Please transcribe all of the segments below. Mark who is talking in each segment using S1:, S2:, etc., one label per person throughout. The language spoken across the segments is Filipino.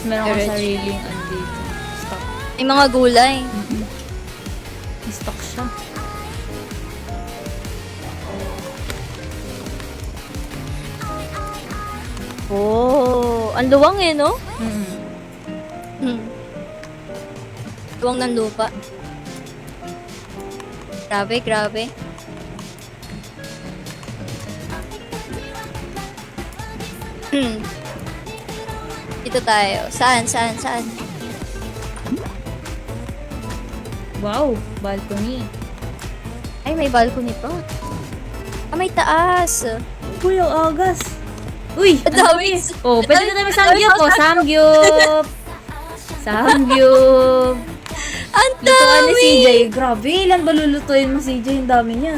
S1: meron kang
S2: Diretso.
S1: sariling dito. Stock.
S2: May mga gulay.
S1: May stock siya.
S2: Oh, ang luwang eh, no?
S1: Mm.
S2: Hmm. Luwang ng lupa. Grabe, grabe. Dito tayo. Saan?
S1: Wow, balcony.
S2: Ay, may balcony pa. Ah, may taas.
S1: Uy, ang agas. Uy,
S2: Ang dami.
S1: Oh, pwede na tayo samgyup po. Samgyup. Samgyup.
S2: Ang
S1: Lutuan ni
S2: dami!
S1: CJ. Grabe, ilan ba lulutuin mo CJ? Ang dami niya.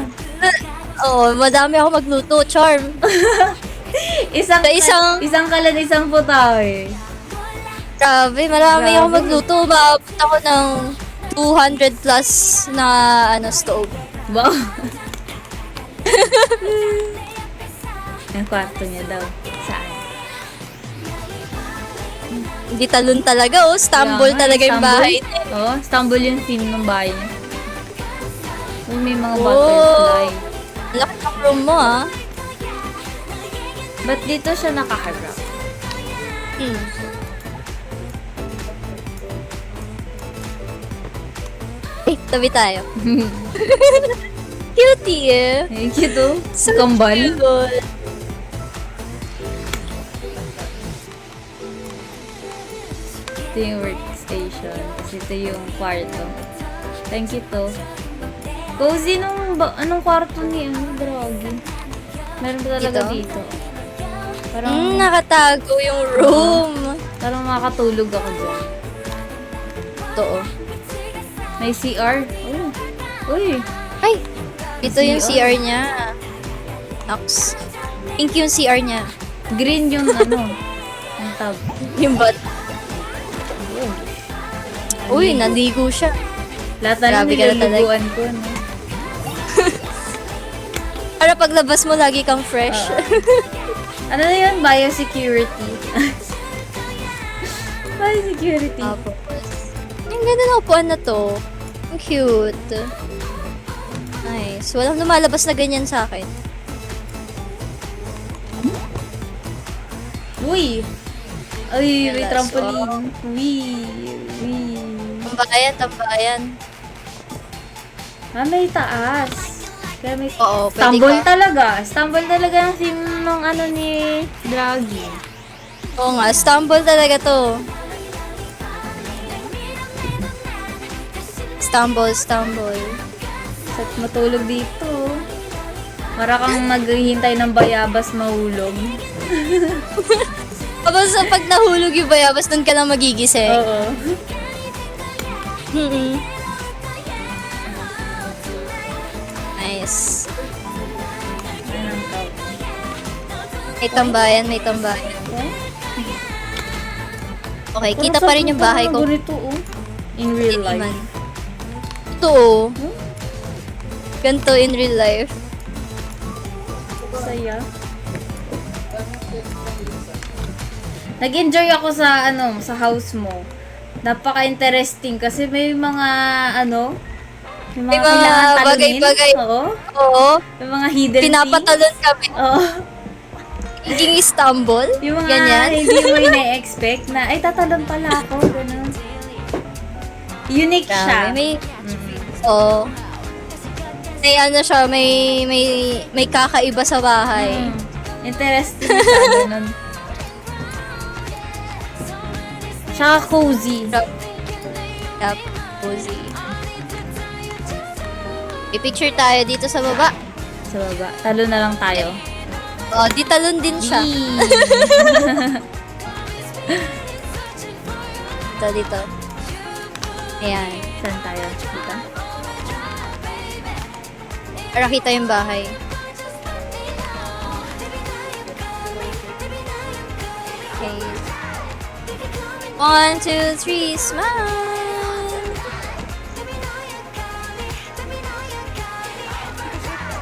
S2: Oo, madami ako magluto. Charm.
S1: Isang,
S2: Sa isang-
S1: isang kalan, isang putahe.
S2: Grabe, marami
S1: Grabe.
S2: ako magluto. Maabot ako ng 200 plus na stove.
S1: Wow. Ang kwarto niya daw. Saan?
S2: Hindi talon talaga, oh. Stumble
S1: Kaya nga,
S2: talaga yung
S1: stumble.
S2: bahay.
S1: Oo, stumble yung theme ng bahay niya. Uy, may mga
S2: Oh.
S1: butterfly.
S2: Laki ng room mo, ah.
S1: Ba't dito siya nakaharap?
S2: Hmm. Eh, tabi tayo. Cutie, eh.
S1: Ay, cute oh.
S2: So
S1: Kambal.
S2: cute.
S1: Ito yung workstation. Tapos ito yung kwarto. Thank you to. Cozy anong kwarto ni Draghi? Meron ba talaga dito? Parang,
S2: Nakatago yung room.
S1: parang makakatulog ako dyan.
S2: Totoo.
S1: May CR. Oh. Uy.
S2: Ay, ito yung
S1: CR.
S2: CR niya. Nox. Pink yung CR niya.
S1: Green yung ang tab.
S2: Yung bat. Uy, naligo siya.
S1: Lahat na lang
S2: Grabe ka na
S1: niluluguan ko, no?
S2: Para paglabas mo, lagi kang fresh.
S1: Ano na yun? Biosecurity. Biosecurity.
S2: Tapos, yung ganda ng upuan na to. Ang cute. Nice. Walang lumalabas na ganyan sa akin.
S1: Uy! Ay, may
S2: Wala,
S1: trampoline. Uy! Uy!
S2: Tambayan, tambayan.
S1: Ah, may taas. Kaya may...
S2: Oo, pwede
S1: Stumble
S2: ka.
S1: talaga. Stumble talaga ang theme ng ni Draghi.
S2: Oo nga, stumble talaga to. Stumble.
S1: At matulog dito. Para kang maghihintay ng bayabas mahulog.
S2: Tapos pag nahulog yung bayabas, doon ka lang magigising.
S1: Oo.
S2: Mm-mm. Nice.
S1: Anong tawag?
S2: May tambayan.
S1: Eh?
S2: Okay, kita pa rin yung bahay ko.
S1: Ganito, oh. In real life.
S2: Man. Ito, oh. Ganito in real life.
S1: Saya. Nag-enjoy ako sa sa house mo. Napaka-interesting kasi may mga
S2: May mga
S1: kailangan talunin.
S2: bagay-bagay.
S1: Oo.
S2: Oo.
S1: May mga hidden
S2: Pinapatalon kami.
S1: things. Oo.
S2: Higing Istanbul.
S1: Yung mga
S2: Ganyan.
S1: hindi mo ina-expect na, ay, tatalon pala ako. Ganun. Unique siya.
S2: May, oo. May siya, may kakaiba sa bahay.
S1: Interesting siya. Ganun. Tsaka cozy.
S2: Yup, cozy. I-picture tayo dito sa baba.
S1: Sa baba. Talo na lang tayo.
S2: Oh, di talon din siya. Dito. Ayan.
S1: Saan tayo? Dito?
S2: Para kita yung bahay. Okay. 1, 2, 3, smile!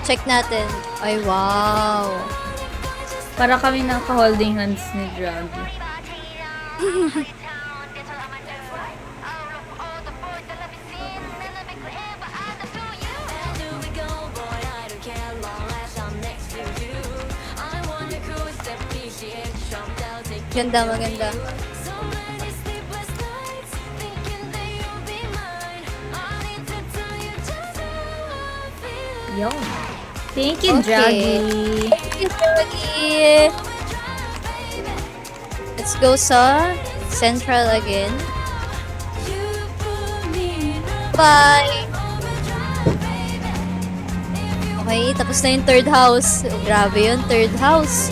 S2: Check natin. Ay, wow!
S1: Para kami naka-holding hands ni Draghi.
S2: Ganda, maganda.
S1: Yo. Thank you,
S2: Okay.
S1: Draggy.
S2: Thank you, Draggy. Let's go sa Central again. Bye! Okay, tapos na yung third house. Oh, grabe yun, third house.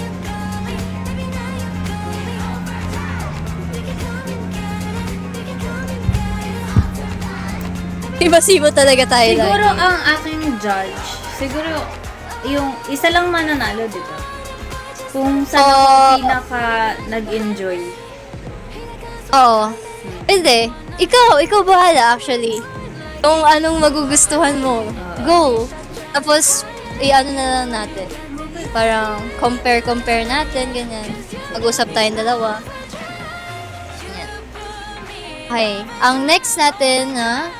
S2: Iba-sibo talaga tayo
S1: Siguro
S2: lagi.
S1: ang aking judge, siguro yung isa lang mananalo, di ba? Kung saan ako pinaka nag-enjoy.
S2: Oo. Pwede. Ikaw bahala actually. Kung anong magugustuhan mo, go. Tapos, i-ano na lang natin. Parang compare natin, ganyan. Mag-usap tayong dalawa. Ganyan. Okay. Ang next natin na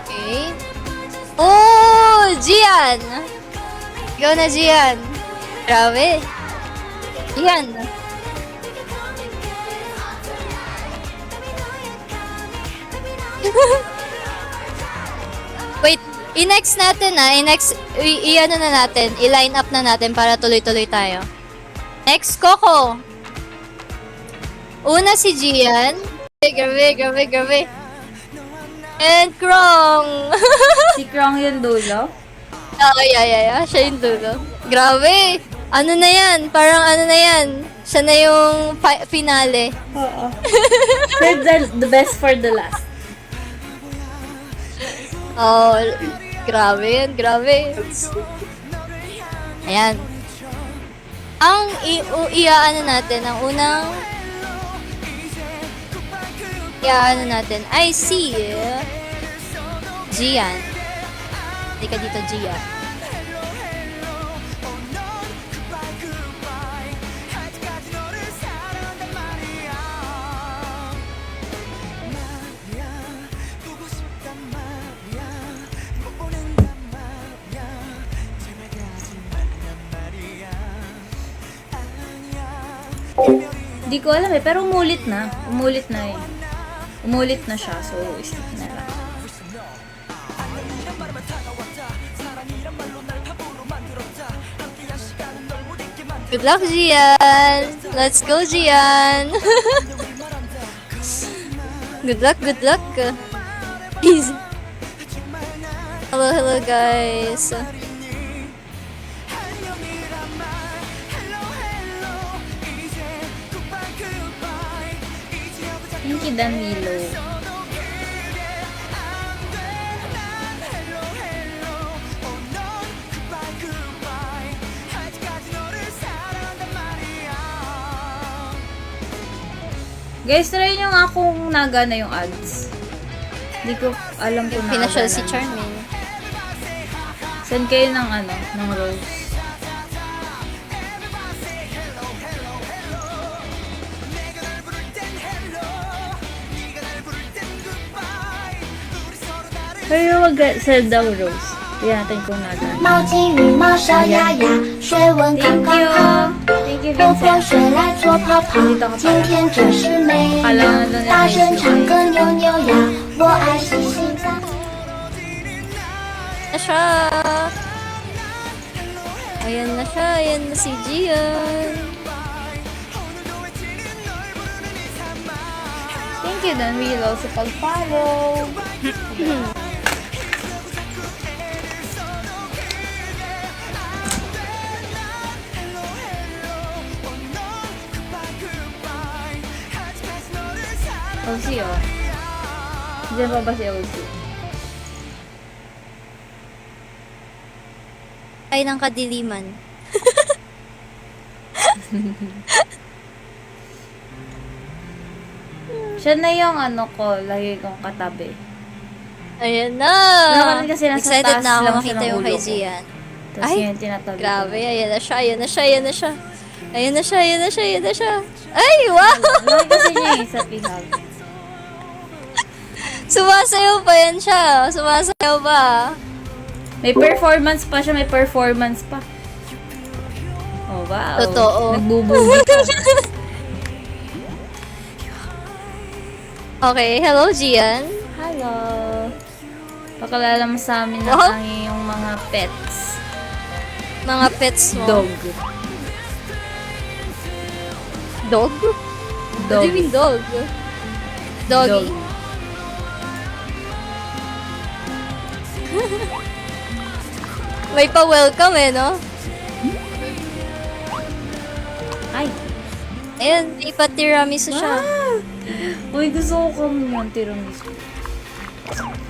S2: okay. Oh! Gian! Ikaw na, Gian. Grabe. Gian. Wait, i-next natin i-ano na natin, i-line up na natin para tuloy-tuloy tayo. Next, Coco. Una si Gian. Grabe. And Krong.
S1: Si Krong yung dulo.
S2: Yeah. Siya yung dulo. Grabe. Ano na yan? Parang ano na yan? Siya na yung finale.
S1: Oo. Save the best for the last.
S2: Oh, grabe yan. Grabe. Ayan. Ang iaano natin, ang unang iaano natin, I see Gian. Hindi ka dito, Gian.
S1: Di ko alam pero umulit na. Umulit na siya, so skip na lang.
S2: Good luck, Gian! Let's go, Gian! Good luck. Easy. Hello, guys.
S1: Thank you, Danilo. Guys, try nyo nga kung nagana yung ads. Hindi ko alam kung nagana.
S2: Pinasyal si Charmaine.
S1: Send kayo ng rose. Pero mag-send daw rose. Tignan natin kung nagana.
S3: 毛巾羽毛小鸭鸭，水温刚
S1: Thank
S3: 刚
S1: you!
S3: 好。
S1: Thank you,
S3: 风风
S1: Vincent.
S3: 吹来做泡泡，今天真是美呀！大声唱歌扭扭呀，我爱细细长。
S2: Na siya! Ayan na si Gian.
S1: Thank you, Danilo, sa pag-follow. OC, oh. Diyan pa ba si OC?
S2: Ay, ng kadiliman.
S1: Siya na yung lagi kong katabi.
S2: Ayan na!
S1: Wala kasi nasa
S2: Excited
S1: taas
S2: na ako
S1: lang siya
S2: makita
S1: ng
S2: yung kay
S1: ulo ko.
S2: Gian.
S1: Tapos
S2: Ay,
S1: yun, tinatabi
S2: Grabe,
S1: ko.
S2: ayan na siya. Ay, wow!
S1: Lagi kasi niya sa pihag.
S2: Sumasayaw pa yan siya. Sumasayaw pa.
S1: May performance pa siya, may performance pa. Oh, wow.
S2: Totoo.
S1: Nagbubugi ka.
S2: Okay, hello, Gian.
S1: Hello. Pakilala mo sa amin na
S2: Oh.
S1: ang iyong mga pets.
S2: Mga pets mo.
S1: Dog.
S2: Dog? What do you mean dog? Doggy.
S1: Dog.
S2: May pa-welcome eh, no?
S1: Ay.
S2: Ayun, may pa-tiramisu siya.
S1: Uy, gusto ko kami yung tiramisu.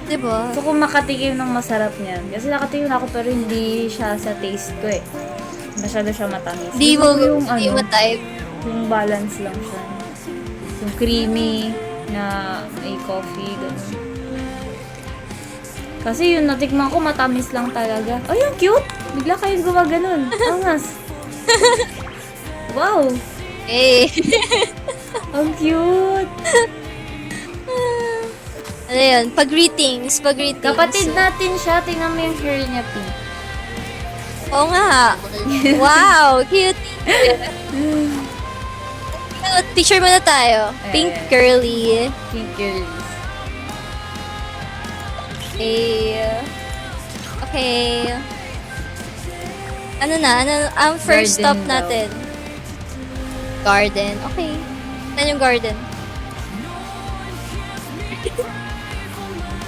S2: Diba?
S1: Gusto ko makatikim ng masarap niyan. Kasi nakatikim na ako pero hindi siya sa taste ko eh. Masyado siya matamis.
S2: Di
S1: Gusto
S2: mo,
S1: ko yung
S2: di mo type.
S1: yung balance lang siya. Yung creamy na may coffee, ganun. Kasi yung natikman ko, matamis lang talaga. Ay, ang cute! Bigla kayong gumaganon. Angas. Wow!
S2: Eh.
S1: Ang cute!
S2: Ano yun? Pag-greetings. Pag-greetings.
S1: Kapatid natin siya. Tingnan mo yung hair niya, pink.
S2: Oo nga. Wow, cute. Picture muna tayo. Pink
S1: Eh.
S2: curly.
S1: Pink girls.
S2: Okay. Ano na? Ang first
S1: Garden
S2: stop
S1: daw.
S2: natin. Garden. Okay. Saan yung garden?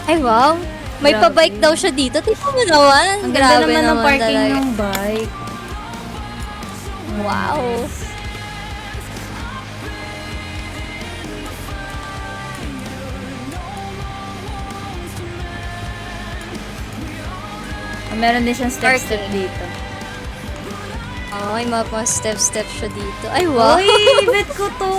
S2: Ay, wow. May
S1: Grabe.
S2: pa-bike daw siya dito. Tingnan mo naman.
S1: Ang ganda
S2: Grabe
S1: naman ng parking
S2: talaga.
S1: ng bike.
S2: Wow.
S1: Meron din siyang step-step
S2: Parking.
S1: dito.
S2: Oh, may mga step-step siya dito. Ay, wow.
S1: Uy, bet ko to!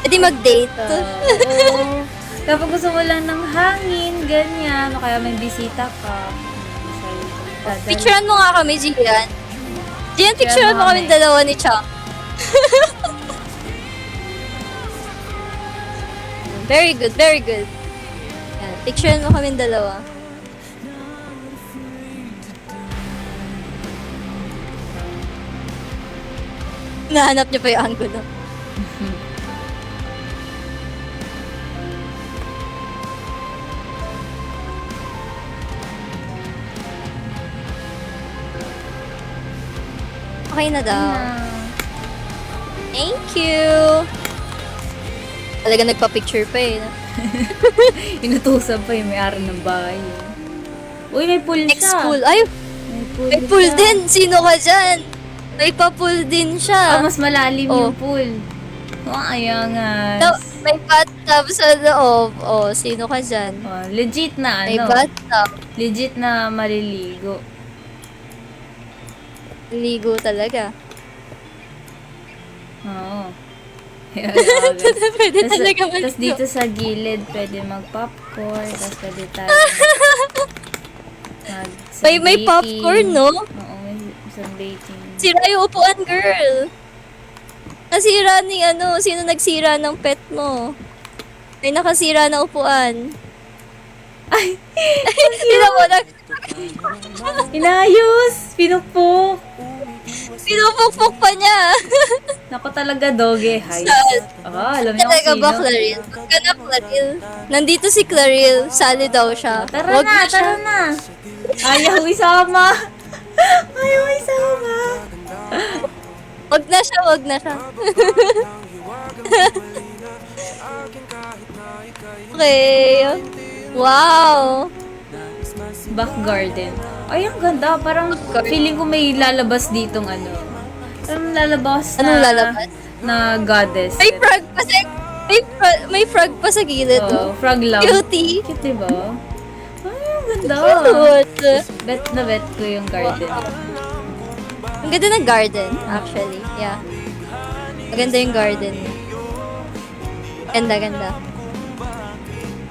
S2: Pwede mag-date.
S1: Oo. Kapag gusto mo lang ng hangin, ganyan, o kaya may bisita ka.
S2: Picturean mo nga kami, Gian. Gian, picturean mo
S1: mo
S2: kami
S1: kami.
S2: dalawa ni Chang. Very good, very good. Yan, picturean mo kami dalawa. Nahanap niyo pa yung angulo. Okay na daw. Thank you! Talaga nagpa-picture pa eh. No?
S1: Inutusan pa yung may-ari ng bahay. Uy, may pool
S2: Next
S1: siya.
S2: pool. Ay, may pool
S1: siya.
S2: din. Sino ka dyan? May pa-pool din
S1: Ah,
S2: siya.
S1: mas malalim
S2: Oh.
S1: yung pool. Oh, ayangas.
S2: No, may bathtub sa loob. Oh, sino ka dyan?
S1: Oh, legit na
S2: May
S1: ano.
S2: bathtub.
S1: Legit na maliligo.
S2: Ligo talaga.
S1: Oo.
S2: Pwede talaga
S1: Tapos
S2: maligo.
S1: dito sa gilid, pwede mag-popcorn. Tapos pwede tayo
S2: May popcorn, no?
S1: Oo, may sunbaking.
S2: Sira yung upuan, girl. Nasira ni ano, sino nagsira ng pet mo? May nakasira na upuan.
S1: Ay!
S2: Sino mo nag...
S1: Inayos! Pinupok!
S2: Pinupukpuk pa niya.
S1: Naku talaga, doge. Hay.
S2: Sad.
S1: Ah, alam niyo kung
S2: Talaga
S1: sino.
S2: ba, Claril? Huwag ka na, Claril. Nandito si Claril. Sali daw siya.
S1: Tara
S2: Huwag
S1: na,
S2: siya.
S1: tara na! Ayaw isama! Ayaw isama!
S2: Huwag na siya, huwag na siya. Okay. Wow.
S1: Back garden. Ay, ang ganda. Parang feeling ko may lalabas ditong ano. Parang lalabas na...
S2: Anong lalabas?
S1: Na goddess.
S2: May frog pa sa... May frog pa sa gilid.
S1: Oo,
S2: Oh.
S1: frog lang.
S2: Cutie.
S1: Cute, diba? Ay, ang ganda.
S2: Cute.
S1: Bet na bet ko yung garden.
S2: Ang ganda ng garden, actually. Yeah. Maganda yung garden. Ganda, ganda.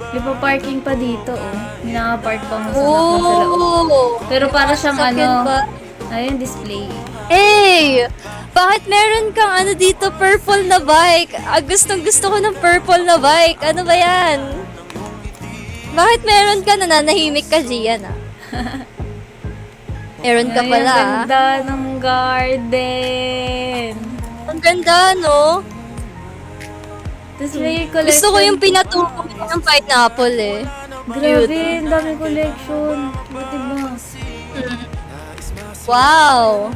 S1: May pa-parking pa dito, oh. May naka-park pa mo sa loob.
S2: Oh!
S1: Pero para siyang
S2: Sakyan
S1: ano,
S2: ba?
S1: ayun, display.
S2: Hey! Bakit meron kang ano dito, purple na bike? Gustong gusto ko ng purple na bike. Ano ba yan? Bakit meron ka? Nananahimik ka, Gian, ah. Meron ka
S1: Ay,
S2: pala,
S1: ang
S2: ah.
S1: ganda ng garden.
S2: Ang ganda, no?
S1: Tapos may collection.
S2: Gusto ko yung pinatubo ng pineapple, eh.
S1: Grabe, ang daming collection. Buti ba?
S2: Wow!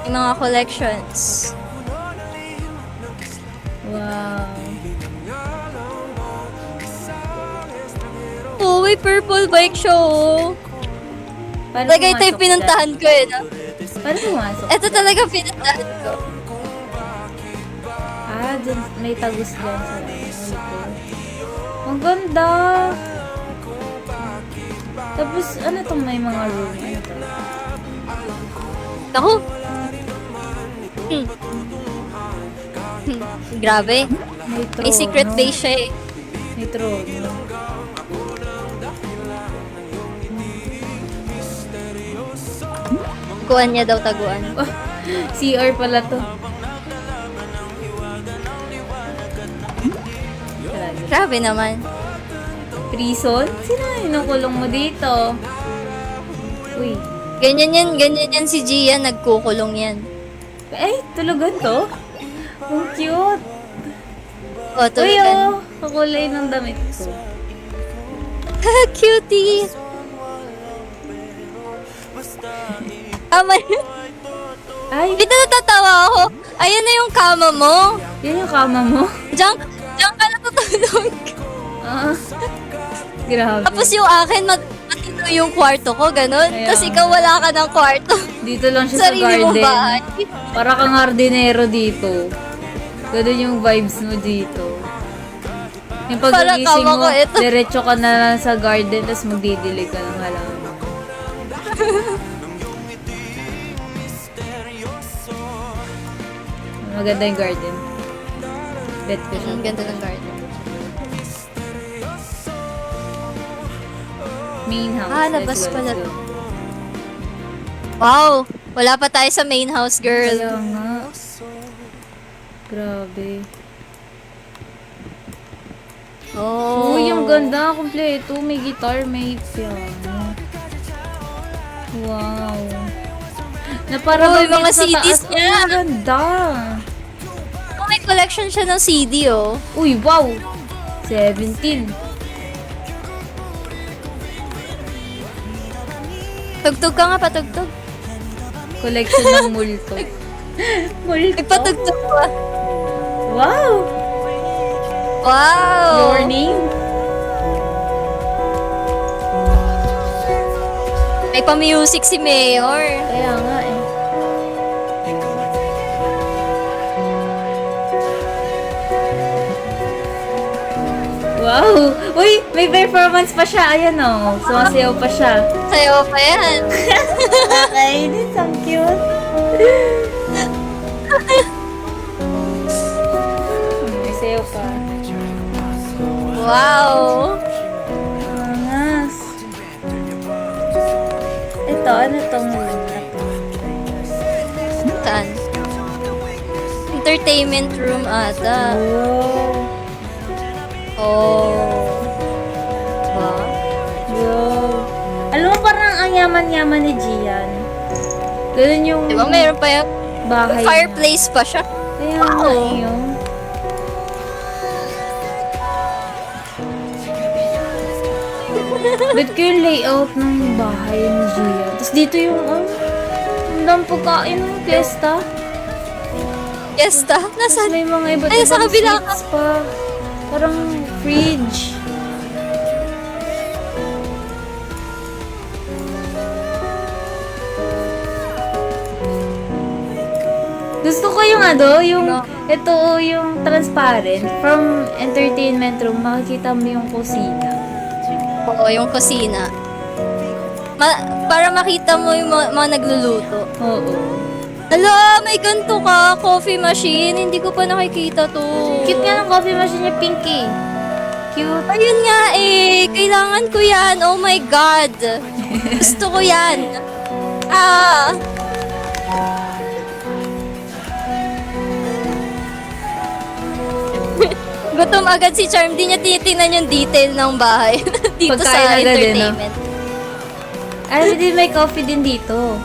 S2: Yung mga collections.
S1: Wow.
S2: Oh, may purple bike siya, oh.
S1: Paano
S2: Lagay tayo
S1: pumasok
S2: pinuntahan ko, eh, no?
S1: dyan? Paano pumasok?
S2: Ito talaga pinuntahan ko.
S1: Ah, dyan, may tagus dyan sa likod. Ang ganda! Tapos, ano tong may mga room? Ano to?
S2: Ako? Hmm. Grabe.
S1: May trono.
S2: May secret base siya, eh.
S1: May trono.
S2: Taguan niya daw, taguan.
S1: Oh, CR pala to. Grabe.
S2: Grabe naman.
S1: Prison? Sino yung kulong mo dito? Uy.
S2: Ganyan yan si Gian, nagkukulong yan.
S1: Ay, tulugan to? Ang cute.
S2: O,
S1: Uy,
S2: tulugan.
S1: oh. Kakulay ng damit ko.
S2: Cutie! Tama yun.
S1: Ay,
S2: Dito natatawa ako. Ayan na yung kama mo.
S1: yan yung kama mo?
S2: Diyan ka natutulog.
S1: Ah, grabe.
S2: Tapos yung akin, matino yung kwarto ko, ganun.
S1: Kaya
S2: Tapos ikaw wala ka ng kwarto.
S1: Dito lang siya sa
S2: Sarili mong
S1: garden.
S2: bahay.
S1: Para kang hardinero dito. Ganun yung vibes mo dito. Yung
S2: Para
S1: pag-iising
S2: kama
S1: mo,
S2: ko ito.
S1: diretso ka na lang sa garden, tapos magdidilig ka ng halaman. Maganda yung garden. Bet ko siya.
S2: Ang ganda ng garden.
S1: Main house.
S2: Ah,
S1: Let's
S2: labas
S1: go,
S2: pala
S1: let's
S2: to.
S1: go.
S2: Wow! Wala pa tayo sa main house, girl.
S1: Kaya nga. Grabe.
S2: Oh.
S1: Uy, ang ganda. Kompleto. May guitar, may piano. Wow. Na para
S2: Uy,
S1: bang
S2: mga
S1: sa
S2: CDs
S1: taas.
S2: niya.
S1: Ay, ang ganda.
S2: Oh, may collection siya ng CD, oh.
S1: Uy, wow. 17.
S2: Tugtog ka nga, patugtog.
S1: Collection ng multo. Multo.
S2: Ipatugtog ko, ah.
S1: Wow.
S2: Wow!
S1: Your name?
S2: May pa-music si Mayor.
S1: Kaya nga eh. Wow! Uy, may performance pa siya. Ayan o. Sumasayaw pa siya.
S2: Sayo pa yan.
S1: Okay, this ang cute. May sayaw pa.
S2: Wow!
S1: Angas. Ito, ano tong room na to?
S2: Saan? Entertainment room ata.
S1: Oh.
S2: Oh. Ba?
S1: Wow. Alam mo, parang ang yaman-yaman ni Gian. Ganun yung
S2: Diba meron pa yung
S1: bahay.
S2: fireplace pa siya?
S1: Kaya nga yun. Bet ko yung layout ng bahay ni Gian. Tapos dito yung, ang dami pagkain ng fiesta.
S2: Fiesta?
S1: Tapos
S2: Nasaan?
S1: may mga iba't
S2: Ay, sa
S1: ibang
S2: kabila
S1: seats pa. Parang fridge. Gusto ko yung yung ito yung transparent from entertainment room, makikita mo yung kusina.
S2: Oo, yung kusina. Para makita mo yung mga nagluluto.
S1: Oo.
S2: Hala, may ganito ka, coffee machine. Hindi ko pa nakikita to.
S1: Cute nga ng coffee machine niya, pinky. Cute.
S2: Ayun nga eh, kailangan ko yan. Oh my God. Gusto ko yan. Ah. Gutom agad si Charm. Di niya tinitingnan yung detail ng bahay. Dito
S1: Pagkain
S2: sa
S1: agad, eh, no?
S2: entertainment.
S1: Ay, din may coffee din dito.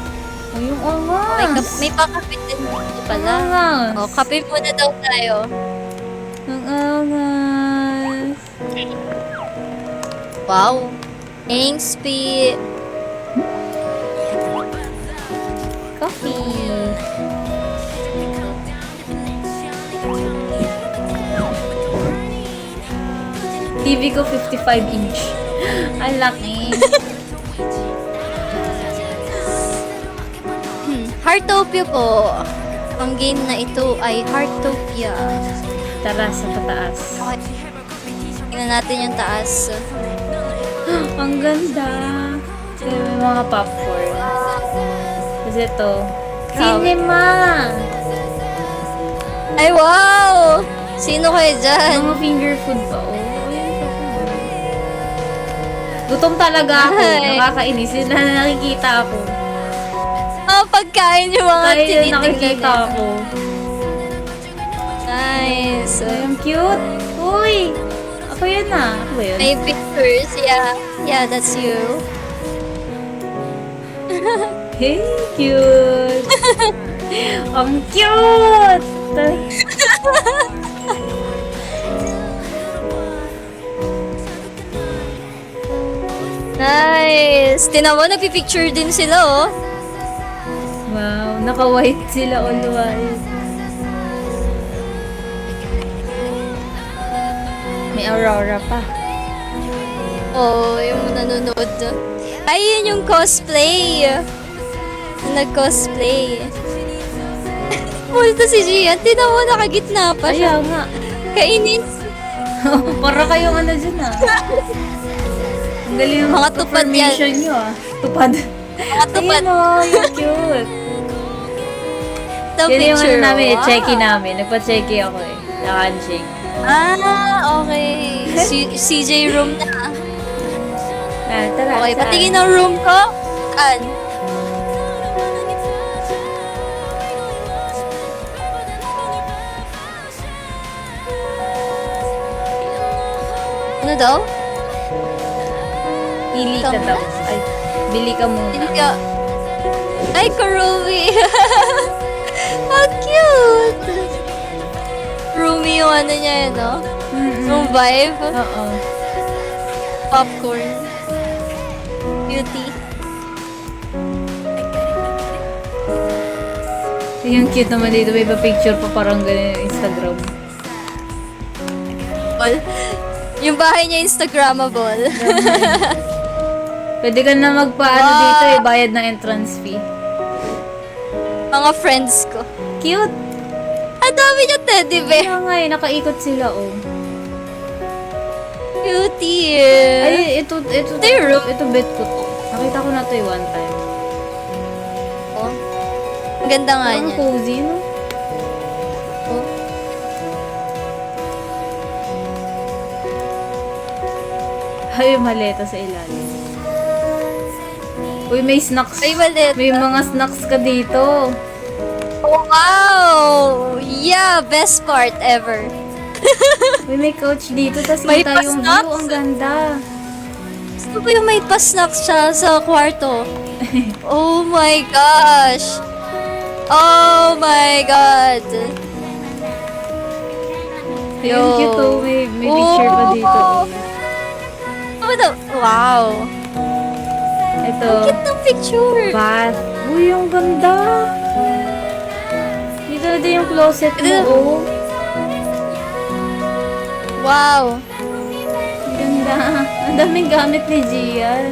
S1: Ay, yung
S2: May,
S1: angas.
S2: may pakapit din dito pala.
S1: Angas.
S2: O, kape muna daw tayo.
S1: Ang angas.
S2: Wow. Thanks, P.
S1: Coffee. TV ko 55 inch. Ang laki.
S2: Heartopia po. Ang game na ito ay Heartopia.
S1: Tara sa pataas.
S2: Okay. Tingnan natin yung taas.
S1: Ang ganda. Kaya may mga popcorn. Kasi ito, cinema!
S2: Ay, wow! Sino kayo dyan?
S1: Mga finger food pa. Oh, ayun pa po. Gutom talaga ako.
S2: Ay.
S1: Nakakainis. Yun na nakikita ako.
S2: Mga pagkain yung mga
S1: Kaya yun
S2: tinitingnan.
S1: nakikita ako.
S2: Nice.
S1: Ay, ang cute. Uy! Ako yun ah. Ako ba yun?
S2: May pictures. Yeah. Yeah, that's you.
S1: Hey, cute! Ang cute!
S2: Nice. Tinan mo, nagpipicture din sila, oh.
S1: Wow, naka-white sila all white. May aurora pa.
S2: Oh, yung nanonood. Ay, yun yung cosplay. Yung nag-cosplay. Multo si Gian. Tinan mo, nakagitna pa siya.
S1: Kaya nga.
S2: Kainis.
S1: Para kayong ano dyan ah. Ang galing yung
S2: Mga tupad yan.
S1: formation nyo ah. Tupad.
S2: Mga tupad.
S1: Ayun o, yung cute.
S2: The
S1: Yan yung ano
S2: picture.
S1: namin,
S2: Wow.
S1: checky namin. Nagpa-checky ako eh. Naka-handshake.
S2: Ah, okay. CJ room na.
S1: Ah, tara.
S2: Okay,
S1: saan?
S2: patingin ang room ko. Saan? Ano daw?
S1: Pili ka daw. Ay, bili ka muna.
S2: Hindi ka... Ay, Kurumi! How cute! Rumi yung ano niya yun, no?
S1: Mm-mm.
S2: Yung vibe.
S1: Oo.
S2: Popcorn. Beauty.
S1: Yung cute naman dito. May pa-picture pa parang ganyan yung Instagram.
S2: Well, yung bahay niya Instagrammable.
S1: Pwede ka na magpaano
S2: Wow.
S1: dito eh. Bayad ng entrance fee.
S2: Mga friends ko.
S1: Cute!
S2: Ang dami niya teddy bear.
S1: Kaya nga eh. Nakaikot sila oh.
S2: Cutie.
S1: Ay, ito
S2: Zero.
S1: ito bet ko to. Nakita ko na to one time.
S2: Oh. Ang ganda nga
S1: Ang
S2: niya.
S1: cozy, no?
S2: Oh.
S1: Ay, may maleta sa ilalim. Uy, may snacks.
S2: Ay, malit.
S1: May mga snacks ka dito.
S2: Oh, wow! Yeah, best part ever.
S1: Uy, may couch dito. Tapos
S2: May
S1: kita yung
S2: pa-snacks?
S1: view. Ang ganda.
S2: Gusto ko yung may pa-snacks siya sa kwarto. Oh my gosh! Oh my god!
S1: Yung cute oh. May picture pa dito.
S2: Oh, wow!
S1: Ito.
S2: Cute ng picture!
S1: Bath. Uy, ang ganda. Dito na din yung closet mo, oh.
S2: Wow!
S1: Ang ganda. Ang daming gamit ni Gian.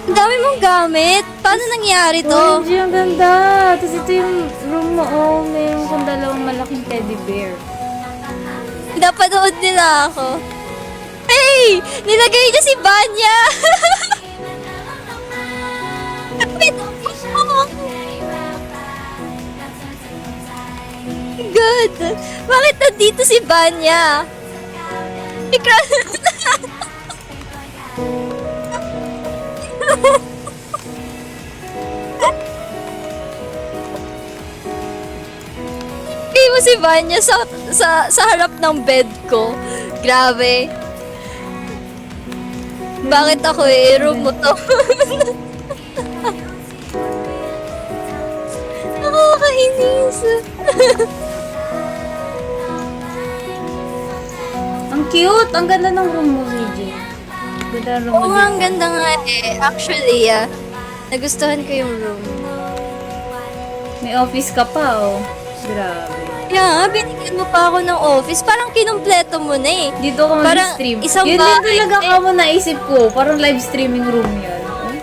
S2: Ang dami mong gamit! Paano nangyari to?
S1: Oh, Gian, ang ganda. Tapos ito yung room mo, oh. Mayroon kang dalawang malaking teddy bear.
S2: Napanood nila ako. Hey! Nilagay niya si Banya! Wait, oh. Good! Bakit nandito si Banya? Ikaw... Kay mo si Vanya sa harap ng bed ko. Grabe. Bakit ako room mo to? Nakakainis.
S1: Ang cute! Ang ganda ng room mo, CJ. Ganda ng room
S2: Oo
S1: mo.
S2: nga, ang ganda nga eh. Actually, nagustuhan ko yung room.
S1: May office ka pa, oh. Grabe.
S2: Kaya nga, binigyan mo pa ako ng office. Parang kinumpleto mo na eh.
S1: Dito ka
S2: Parang
S1: mag-stream.
S2: isang
S1: Yun din
S2: bahay
S1: talaga
S2: eh.
S1: ka mo naisip ko. Parang live streaming room yan. Oh.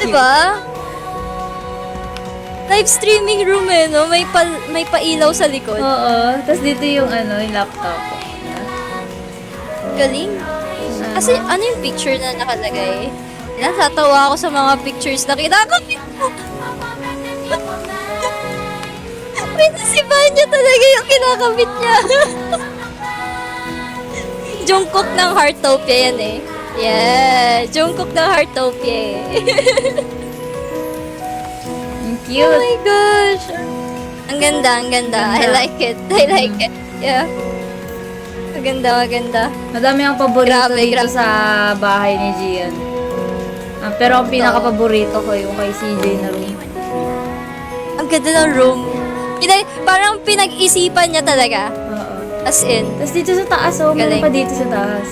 S2: Diba? Live streaming room eh, no? May pailaw sa likod.
S1: Oo. Tapos dito yung yung laptop.
S2: Galing. Kasi ano yung picture na nakalagay? Natatawa ako sa mga pictures na kinakabit mo. Wait, si Vanya talaga yung kinakabit niya. Jungkook ng Heartopia yan eh. Yeah, Jungkook ng Heartopia eh.
S1: Ang
S2: Oh
S1: cute.
S2: my gosh. Ang ganda, ang ganda. I like it. I like it. Yeah. Maganda, maganda.
S1: Madami ang paborito
S2: Grabe,
S1: dito
S2: grabe.
S1: sa bahay ni Gian. Pero ang pinaka-paborito ko yung kay CJ na room.
S2: Ang ganda ng room. Parang pinag-isipan niya talaga.
S1: Oo.
S2: As in.
S1: Tapos dito sa taas, oh. Meron
S2: Galing.
S1: pa dito sa taas.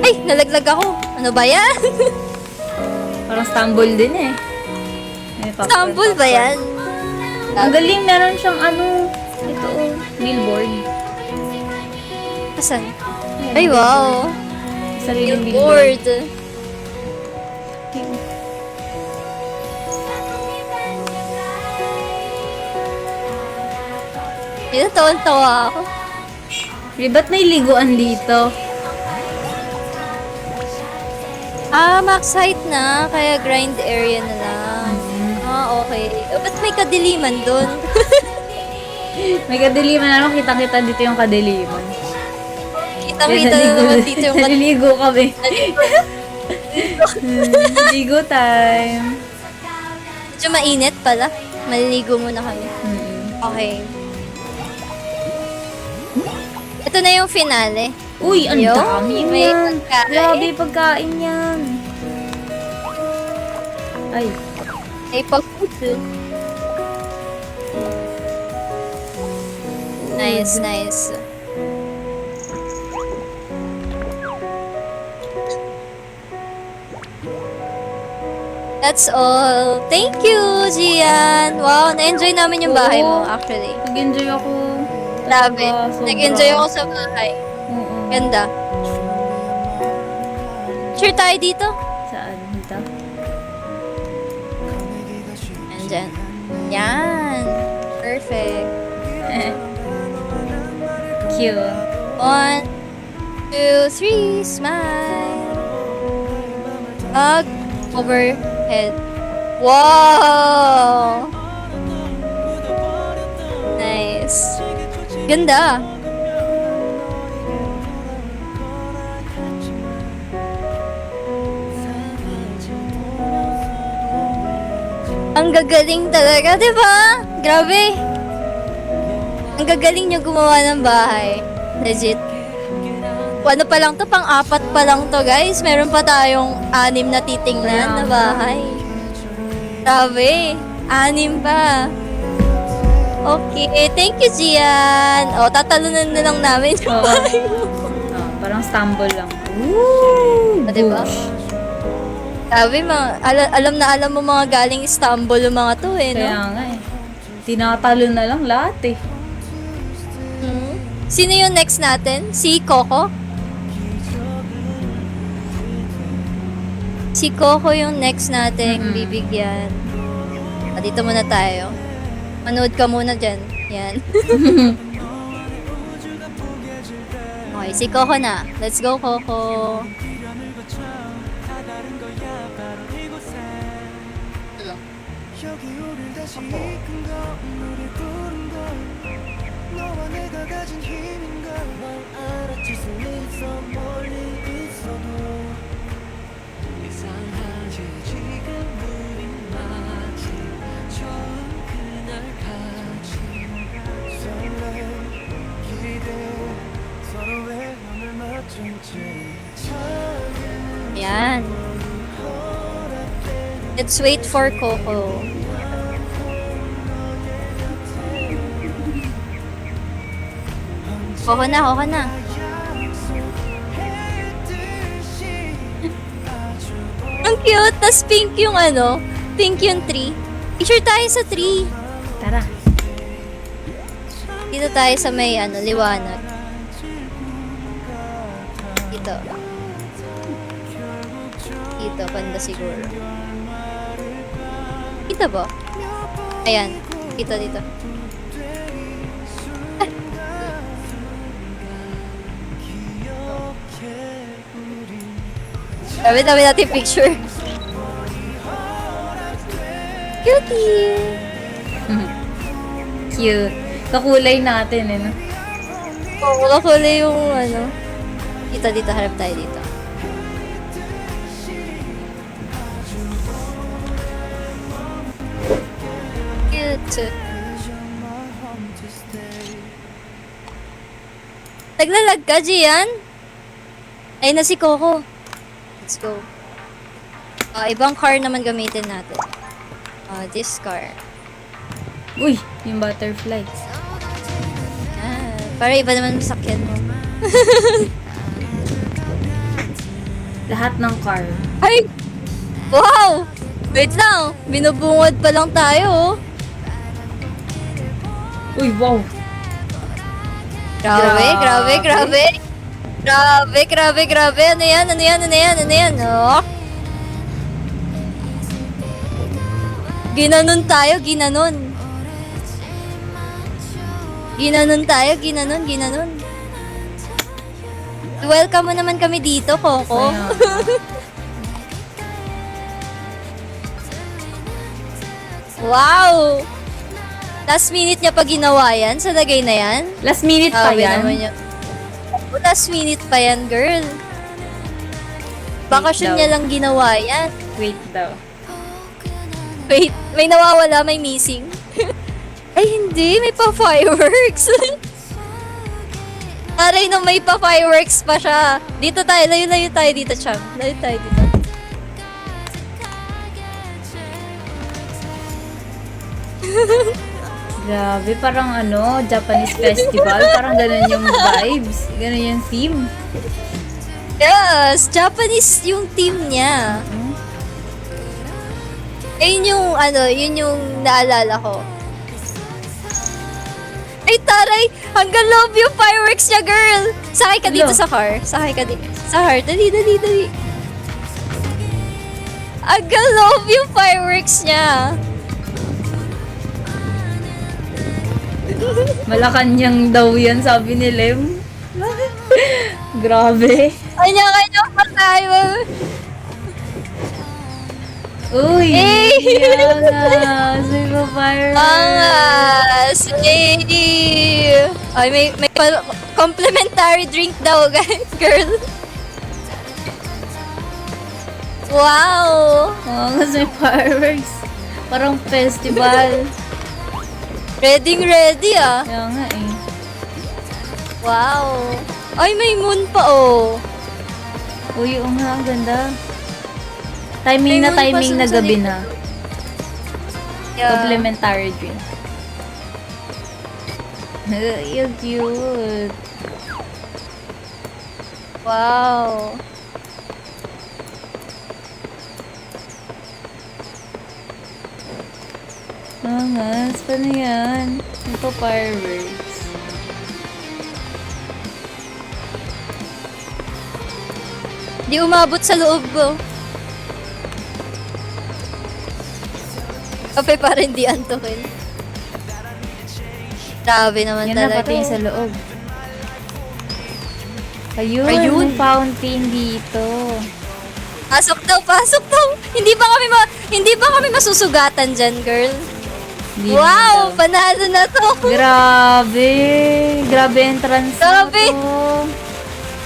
S2: Ay, nalaglag ako. Ano ba yan?
S1: Parang stumble din eh. May popcorn,
S2: Stumble ba
S1: popcorn.
S2: yan?
S1: Ang galing, meron siyang ito oh, billboard.
S2: Asan? Ay, wow.
S1: Sariling billboard.
S2: Billboard. Tawan-tawa ako.
S1: Ba't may liguan dito?
S2: Max height na, kaya grind area na lang. Okay. Ba't may kadiliman dun?
S1: May kadiliman na lang, kitang-kita dito yung kadiliman.
S2: Kitang-kita na naman dito yung
S1: Naliligo kami. Ligo time.
S2: Medyo mainit pala. Maliligo muna kami. Okay. Ito na yung finale.
S1: Uy, ang
S2: Yo,
S1: dami
S2: may
S1: yan.
S2: pagkain.
S1: Grabe pagkain yan. Ay,
S2: Ay, pag-food. Nice, nice. That's all. Thank you, Gian. Wow, na-enjoy namin yung bahay mo,
S1: Oo.
S2: actually.
S1: nag-enjoy ako.
S2: Grabe.
S1: Sobra.
S2: Nag-enjoy ako sa bahay.
S1: Oo.
S2: Ganda. Sure tayo dito?
S1: Saan? Dito?
S2: Andyan. Yan. Perfect.
S1: Cute.
S2: 1, 2, 3, smile. Hug overhead. Wow! Nice. Ganda. Ang gagaling talaga, di ba? Grabe. Ang gagaling niyo gumawa ng bahay. Legit. Ano pa lang to? Pang-apat pa lang to, guys. Meron pa tayong 6 na titingnan na bahay. Grabe. 6 pa. Okay. Thank you, Gian. O, tatalunan na lang namin yung
S1: Oo.
S2: bahay mo.
S1: Parang stumble lang. Woo!
S2: Diba?
S1: Goosh.
S2: Grabe, alam na alam mo mga galing Istanbul yung mga to eh, no?
S1: Kaya nga eh. Tinatalo na lang lahat eh.
S2: Hmm. Sino yung next natin? Si Coco? Si Coco yung next natin bibigyan. Dito muna tayo. Manood ka muna dyan. Yan. Okay, si Coco na. Let's go, Coco.
S4: 여기 우릴 다시 이끈 건 우릴 부른 건 너와 내가 가진 힘인 걸널 알아챌 수 있어 멀리 있어도 이상하지 지금 우린 마치 처음 그날 같이
S2: Yan. Let's wait for Coco. Coco na, Coco na. Ang cute, tas pink yung ano, pink yung tree. Picture tayo sa tree.
S1: Tara.
S2: Dito tayo sa may ano, liwanag. Dito. Dito, banda siguro. Dito ba? Ayan. Dito, dito. Dami natin picture. Cutie!
S1: Cute. Kakulay natin eh, no?
S2: Oo, kakulay yung ano. Dito, dito. Harap tayo dito. Cute. Naglalag ka, Gian? Ay na si Coco. Let's go. Ibang car naman gamitin natin. This car.
S1: Uy, yung butterfly.
S2: Para iba naman masakyan mo.
S1: Lahat ng car.
S2: Ay! Wow! Wait lang. Binubungod pa lang tayo.
S1: Uy, wow.
S2: Grabe, grabe, grabe. Grabe, grabe, grabe. Ano yan? Ano yan? Ano yan? Ano yan? Oh. Ginanon tayo, ginanon. Ginanon tayo, ginanon, ginanon. Welcome mo naman kami dito, Coco.
S1: Ayan.
S2: Wow! Last minute niya pa ginawa yan sa lagay na yan.
S1: Last minute pa
S2: Grabe
S1: yan.
S2: naman yun. Oh, last minute pa yan, girl. Bakasyon
S1: daw.
S2: niya lang ginawa yan.
S1: Wait daw.
S2: Wait, may nawawala, may missing. Ay, hindi. May pa-fireworks. Taray no, may pa-fireworks pa siya. Dito tayo. Layo-layo tayo dito, Chang. Layo tayo dito.
S1: Grabe, parang ano, Japanese festival. Parang ganun yung vibes. Ganun yung theme.
S2: Yes! Japanese yung team niya. Ayun yung, ano, yun yung naalala ko. Ay, taray! Hanggang love yung fireworks niya, girl! Sakay ka dito
S1: Hello.
S2: sa car. Sakay ka dito. Sa car. Dali, dali, dali. Hanggang love yung fireworks niya.
S1: Malakanyang daw yan, sabi ni Lem. Grabe.
S2: Kanya-kanya pa tayo.
S1: Uy!
S2: Eh!
S1: Yangas! May pa-fireworks!
S2: Angas! Yay! Ay, may complimentary drink daw, guys, girl. Wow!
S1: Angas, may fireworks. Parang festival.
S2: Ready ah.
S1: Kaya nga eh.
S2: Wow. Ay, may moon pa oh.
S1: Uy, oo nga, ang ganda. Timing na
S2: May moon pa
S1: timing na
S2: sa
S1: gabi
S2: likod.
S1: na.
S2: Yeah.
S1: Complimentary drink. You're cute.
S2: Wow.
S1: Angas, paano yan? Ito fireworks.
S2: Di umabot sa loob ko. Kape pa rin di antukin. Grabe naman
S1: Yan na,
S2: talaga.
S1: pati yung sa loob. Ayun,
S2: Ayun.
S1: may fountain dito.
S2: Pasok daw, pasok daw. Hindi ba kami masusugatan diyan, girl?
S1: Hindi
S2: Wow,
S1: na daw.
S2: panalo na to.
S1: Grabe! Grabe entrance
S2: Grabe.
S1: na to.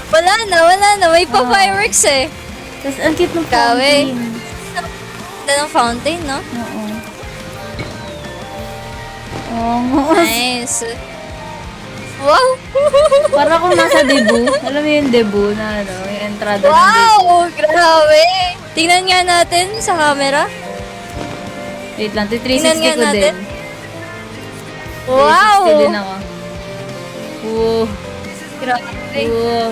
S2: Wala na. May pa-fireworks eh.
S1: Tapos ang cute ng
S2: Grabe.
S1: fountain.
S2: Ganda ng fountain, no?
S1: Oo. Oo nga.
S2: Nice. Wow!
S1: Para kung nasa debut. Alam mo yung debut na ano, yung entrada ng debut.
S2: Wow! Grabe! Tingnan nga natin sa camera.
S1: Wait lang,
S2: Tingnan
S1: 360
S2: nga
S1: ko
S2: natin.
S1: din.
S2: Wow!
S1: 360 din ako. Wow.
S2: Grabe.
S1: Wow.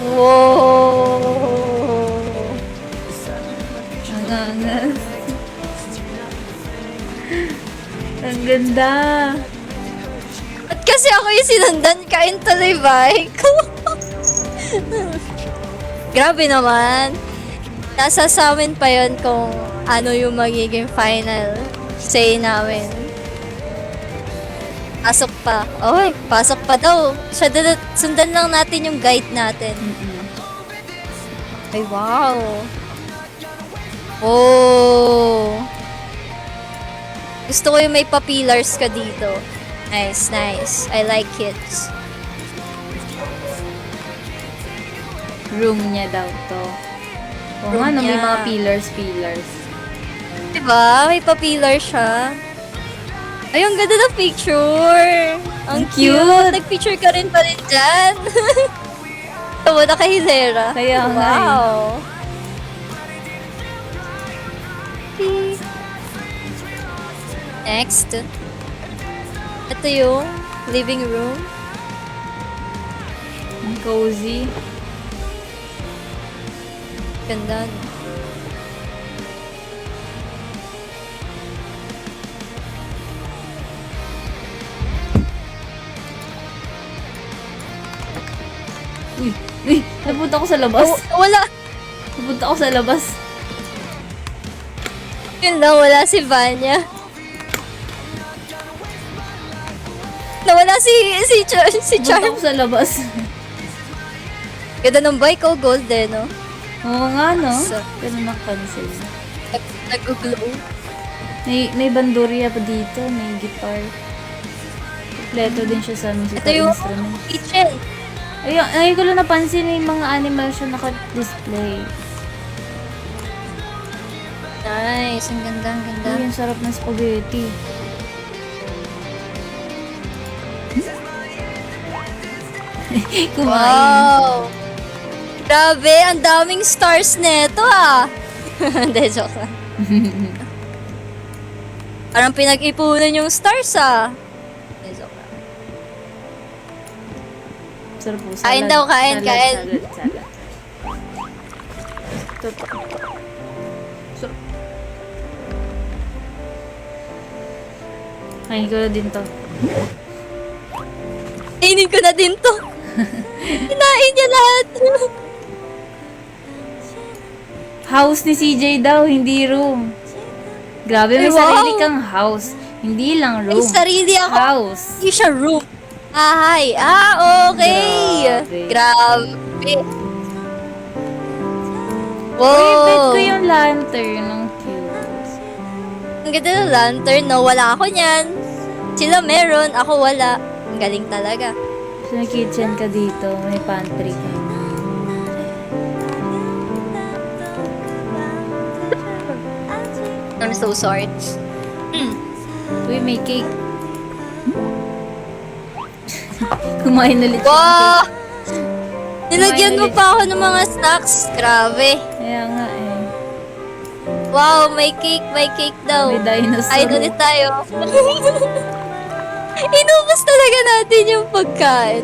S2: Wow!
S1: Ang angas. Ang ganda.
S2: At kasi ako yung sinundan, kain tuloy bike ko. Grabe naman. Nasa sa amin pa yun kung ano yung magiging final say namin. Pasok pa. Oy, pasok pa daw. Sundan lang natin yung guide natin. Ay, wow. Oh. Gusto ko yung may pa-pillars ka dito. Nice, nice. I like it.
S1: Room niya daw to. Oo
S2: Room
S1: nga, no, may
S2: niya.
S1: mga pillars.
S2: Diba? May pa-pillar siya. Ay, ang ganda ng picture. Ang
S1: Ang
S2: cute.
S1: cute.
S2: Nag-picture ka rin pa rin dyan. Tawa na kay Hilera.
S1: Kaya nga eh.
S2: Wow. Next. Ito yung living room.
S1: Ang cozy.
S2: Ganda. No?
S1: Uy, napunta ko sa labas.
S2: Wala.
S1: Napunta ko sa labas.
S2: Yun lang, wala si Vanya. Nawala si
S1: Napunta
S2: Charm.
S1: ko sa labas.
S2: Ganda ng bike ko, golden, no?
S1: Oo nga, no?
S2: So-
S1: Pero nakancel.
S2: Nag-glow.
S1: May bandurya pa dito, may guitar. Kompleto din siya sa musical
S2: Ito yung
S1: instrument.
S2: kitchen.
S1: Ayun, ngayon ko lang napansin may mga animal siya naka-display.
S2: Nice, ang ganda, ang ganda.
S1: Ay, ang sarap ng spaghetti. Kumain.
S2: Wow! Grabe, ang daming stars neto ah! Hindi, joke lang. Parang pinag-ipunan yung stars ah. Hindi, joke lang.
S1: Sarap po.
S2: Kain daw, kain, kain.
S1: Salad. Ito pa. Sarap. Kain ko na din to.
S2: Kainin ko na din to. Kinain niya lahat.
S1: House ni CJ daw, hindi room. Grabe, may
S2: Ay, wow.
S1: sarili kang house. Hindi lang
S2: May
S1: room.
S2: sarili ako.
S1: House.
S2: Hindi siya room. Bahay. Okay. Grabe.
S1: Uy, bet
S2: Wow.
S1: ko yung lantern. Ang cute.
S2: Ang ganda ng lantern, no? Wala ako niyan. Sila meron, ako wala. Ang galing talaga.
S1: So, may kitchen ka dito. May pantry ka.
S2: I'm so sorry.
S1: Uy, may cake. Kumain ulit siya.
S2: Wow! Nilagyan mo
S1: ulit.
S2: pa ako ng mga snacks. Grabe.
S1: Kaya nga eh.
S2: Wow, may cake daw.
S1: May dinosaur.
S2: Kain ulit tayo. Inubos talaga natin yung pagkain.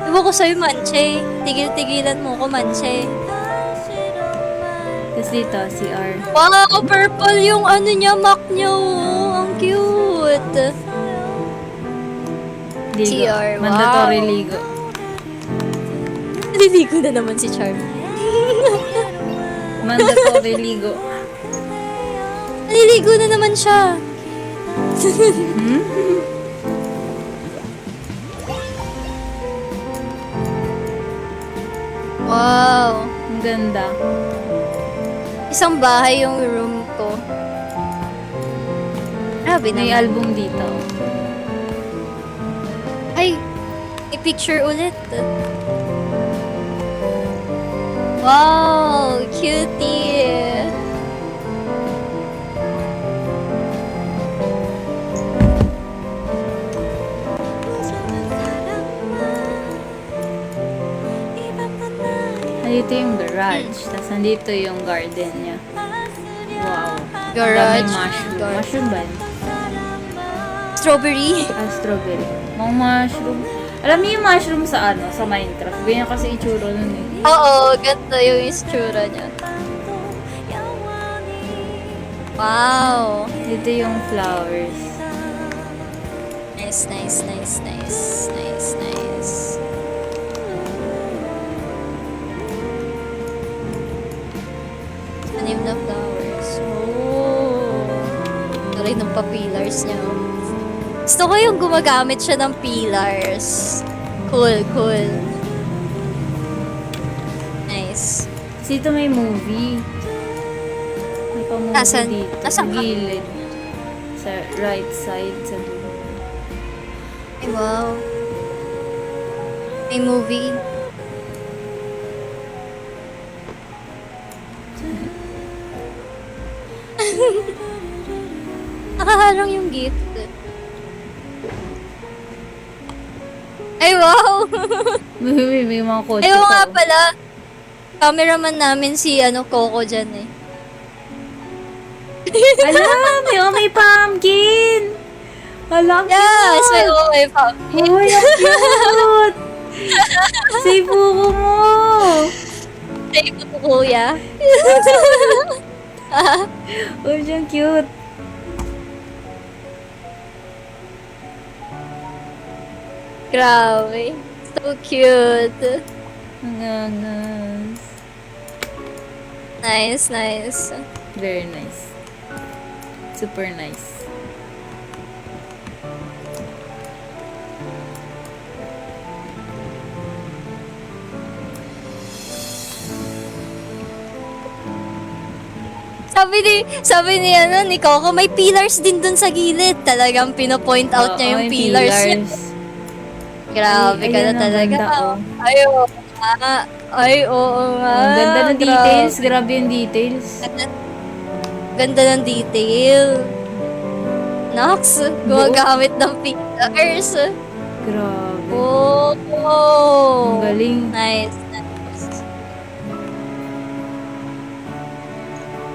S2: Iba ko sa'yo, Manche. Tigil-tigilan mo ko, Manche.
S1: Tapos dito, CR.
S2: Wow, purple yung ano niya, Mac niya. Oh. Ang cute.
S1: Ligo.
S2: CR, wow.
S1: Mandatory ligo.
S2: Naliligo na naman si Charm.
S1: Mandatory ligo.
S2: Naliligo na naman siya. Wow.
S1: Ang ganda.
S2: Isang bahay yung room ko. Grabe
S1: May
S2: naman.
S1: album dito.
S2: Ay, i-picture ulit. Wow, cutie.
S1: Nandito yung garage. Tapos nandito yung garden niya. Wow.
S2: Garage.
S1: Daming mushroom.
S2: Garage.
S1: Mushroom ba yun?
S2: Strawberry.
S1: Ah, strawberry. Mga mushroom. Alam niyo yung mushroom sa ano? Sa Minecraft. Ganyan kasi itsura nun eh.
S2: Oo, ganda yung itsura niya. Wow.
S1: Dito yung flowers.
S2: Nice, nice, nice, nice, nice, nice. Tanim na flowers. Oh. Ito rin ng pa-pillars niya. Gusto ko yung gumagamit siya ng pillars. Cool, cool. Nice.
S1: Kasi ito may movie. May pa-movie
S2: Asan?
S1: dito. Sa
S2: Asan ka?
S1: gilid. Sa right side. Sa dulo.
S2: Ay, wow. May movie. Nakaharang yung gift. Ay, wow!
S1: May mga kotse
S2: Ay, oo nga
S1: pa.
S2: pala. Cameraman namin si Coco dyan eh.
S1: Alam! May pumpkin! Alam
S2: Yes! May OA pa.
S1: Oh, ang cute! Say buko mo!
S2: Ay, ito kuya.
S1: Oh, siyang cute.
S2: Grabe. So cute.
S1: Ang angas.
S2: Nice, nice.
S1: Very nice. Super nice.
S2: Sabi ni Coco, may pillars din dun sa gilid. Talagang pinopoint out niya yung
S1: may
S2: pillars niya. Grabe
S1: Ay,
S2: ka na
S1: ayan, ang
S2: talaga.
S1: ganda, oh.
S2: Ay, oo nga. Ay, oo nga.
S1: Ang ganda ng
S2: Grabe.
S1: details. Grabe yung details.
S2: Ganda ng detail. Nox, gumagamit ng pillars.
S1: Grabe.
S2: Oh.
S1: Ang galing.
S2: Nice, nice.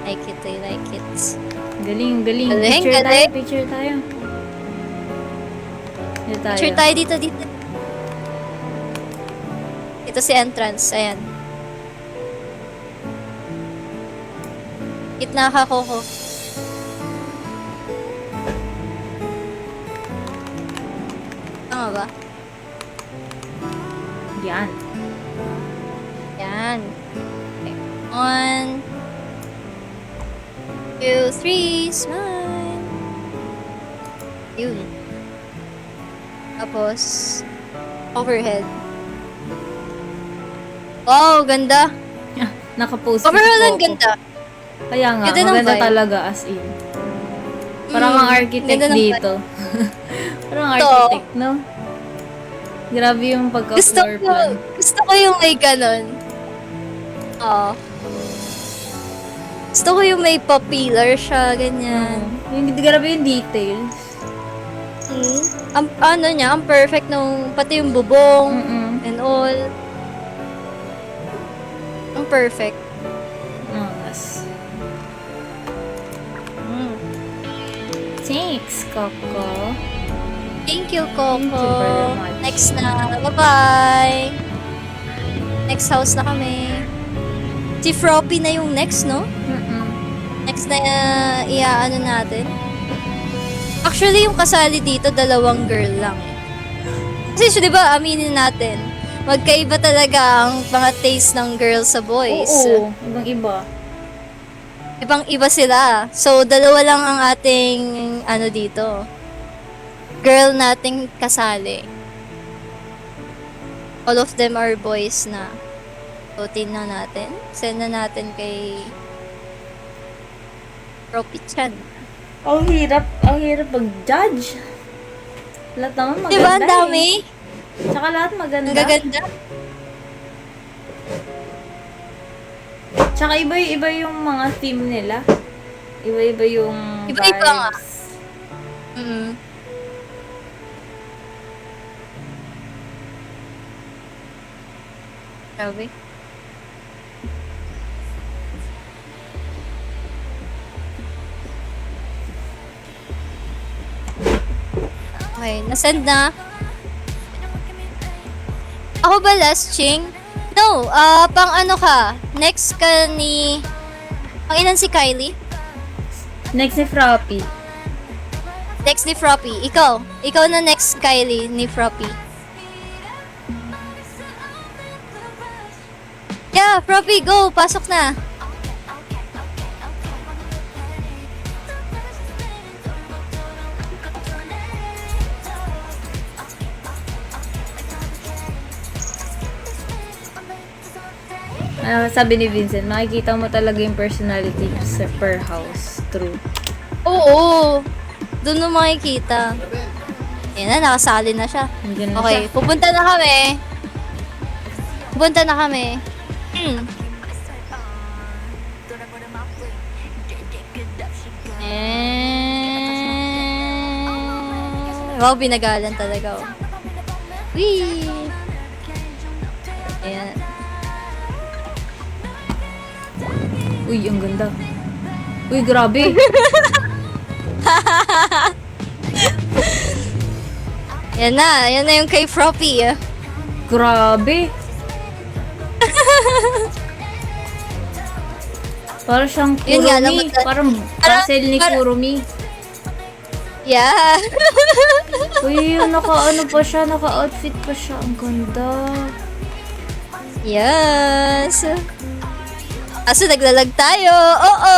S2: Like it, I like it.
S1: Galing, galing.
S2: Galing,
S1: Picture tayo,
S2: galing.
S1: picture tayo. Dito tayo.
S2: Picture tayo dito. Ito si entrance, ayan. Gitna ka, Coco. Tama ba?
S1: Yan.
S2: Yan. Okay. 1, 2, 3, smile. Yun. Tapos, overhead. Wow, ganda.
S1: Nakapost
S2: Overall,
S1: si
S2: ang
S1: Coco.
S2: ganda.
S1: Kaya nga,
S2: Ganda ng
S1: maganda
S2: vibe.
S1: talaga as in. Parang ang architect
S2: ganda ng
S1: dito. Parang
S2: Ito.
S1: architect, no? Grabe yung pagka-floor plan.
S2: Gusto ko yung may ganon. Oo. Gusto ko yung may pa-pillar siya, ganyan.
S1: Yung grabe yung details.
S2: Ang ano niya, ang perfect nung pati yung bubong and all. Ang perfect.
S1: Angas.
S2: Mm.
S1: Thanks, Coco.
S2: Thank you, Coco.
S1: Thank you very much.
S2: Next na. Bye-bye. Next house na kami. Si Froppy na yung next, no? Next na iaano natin. Actually, yung kasali dito, 2 girl lang. Kasi, di ba, aminin natin, magkaiba talaga ang mga taste ng girls sa boys.
S1: Oo, ibang iba.
S2: Ibang-iba sila. So, 2 lang ang ating, ano dito, girl nating kasali. All of them are boys na. So, tingnan natin. Send na natin kay Ropi-chan.
S1: Ang hirap mag-judge. Lahat naman maganda.
S2: Diba, ang dami?
S1: Tsaka lahat maganda.
S2: Ang gaganda.
S1: Tsaka iba yung mga theme nila. Iba-iba yung
S2: Iba-iba nga.
S1: vibes.
S2: Grabe. Okay, nasend na. Ako ba last, Ching? No, pang ano ka? Next ka ni... Ang ilan si Kylie?
S1: Next ni Froppy.
S2: Next ni Froppy. Ikaw. Ikaw na next, Kylie, ni Froppy. Yeah, Froppy, go! Pasok na.
S1: Sabi ni Vincent, makikita mo talaga yung personality sa per house. True.
S2: Oo. Doon mo makikita. Yan na, nakasali na siya.
S1: Nandiyan na
S2: Okay,
S1: siya.
S2: pupunta na kami. Pupunta na kami. Wow, binagalan talaga. Oh. Whee! Ayan.
S1: Uy, ang ganda. Uy, grabe.
S2: Yan na yung kay Froppy.
S1: Grabe. Parang siyang
S2: Yun nga,
S1: Kurumi.
S2: naman-
S1: Parang castle ni Kurumi.
S2: Yeah.
S1: Uy, naka-ano pa siya, naka-outfit pa siya. Ang ganda.
S2: Yes. Aso naglalag tayo. Oo.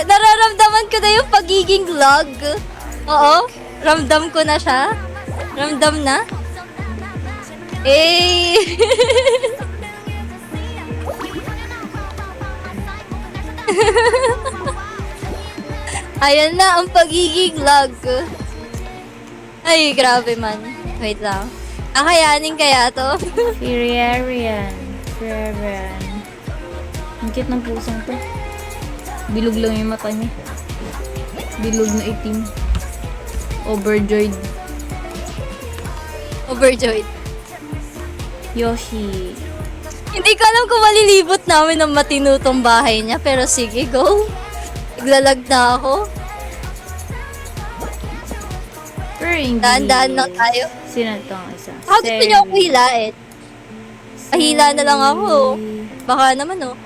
S2: Nararamdaman ko na yung pagiging vlog. Oo. Ramdam ko na siya. Ramdam na. Eh. Ayan na ang pagiging vlog. Ay, grabe man. Wait lang. Kakayanin kaya to?
S1: Firiarian. Firiarian. Ang cute ng pusang to. Bilog lang yung mata niya. Bilog na itim. Overjoyed.
S2: Overjoyed.
S1: Yoshi.
S2: Hindi ko alam kung malilibot namin ng matinutong bahay niya. Pero sige, go. Naglalag na ako.
S1: Pero hindi.
S2: Daan-daan lang tayo.
S1: Sino ito ang isa?
S2: How gusto niyo ako hilain? Pahila na lang ako. Baka naman, oh.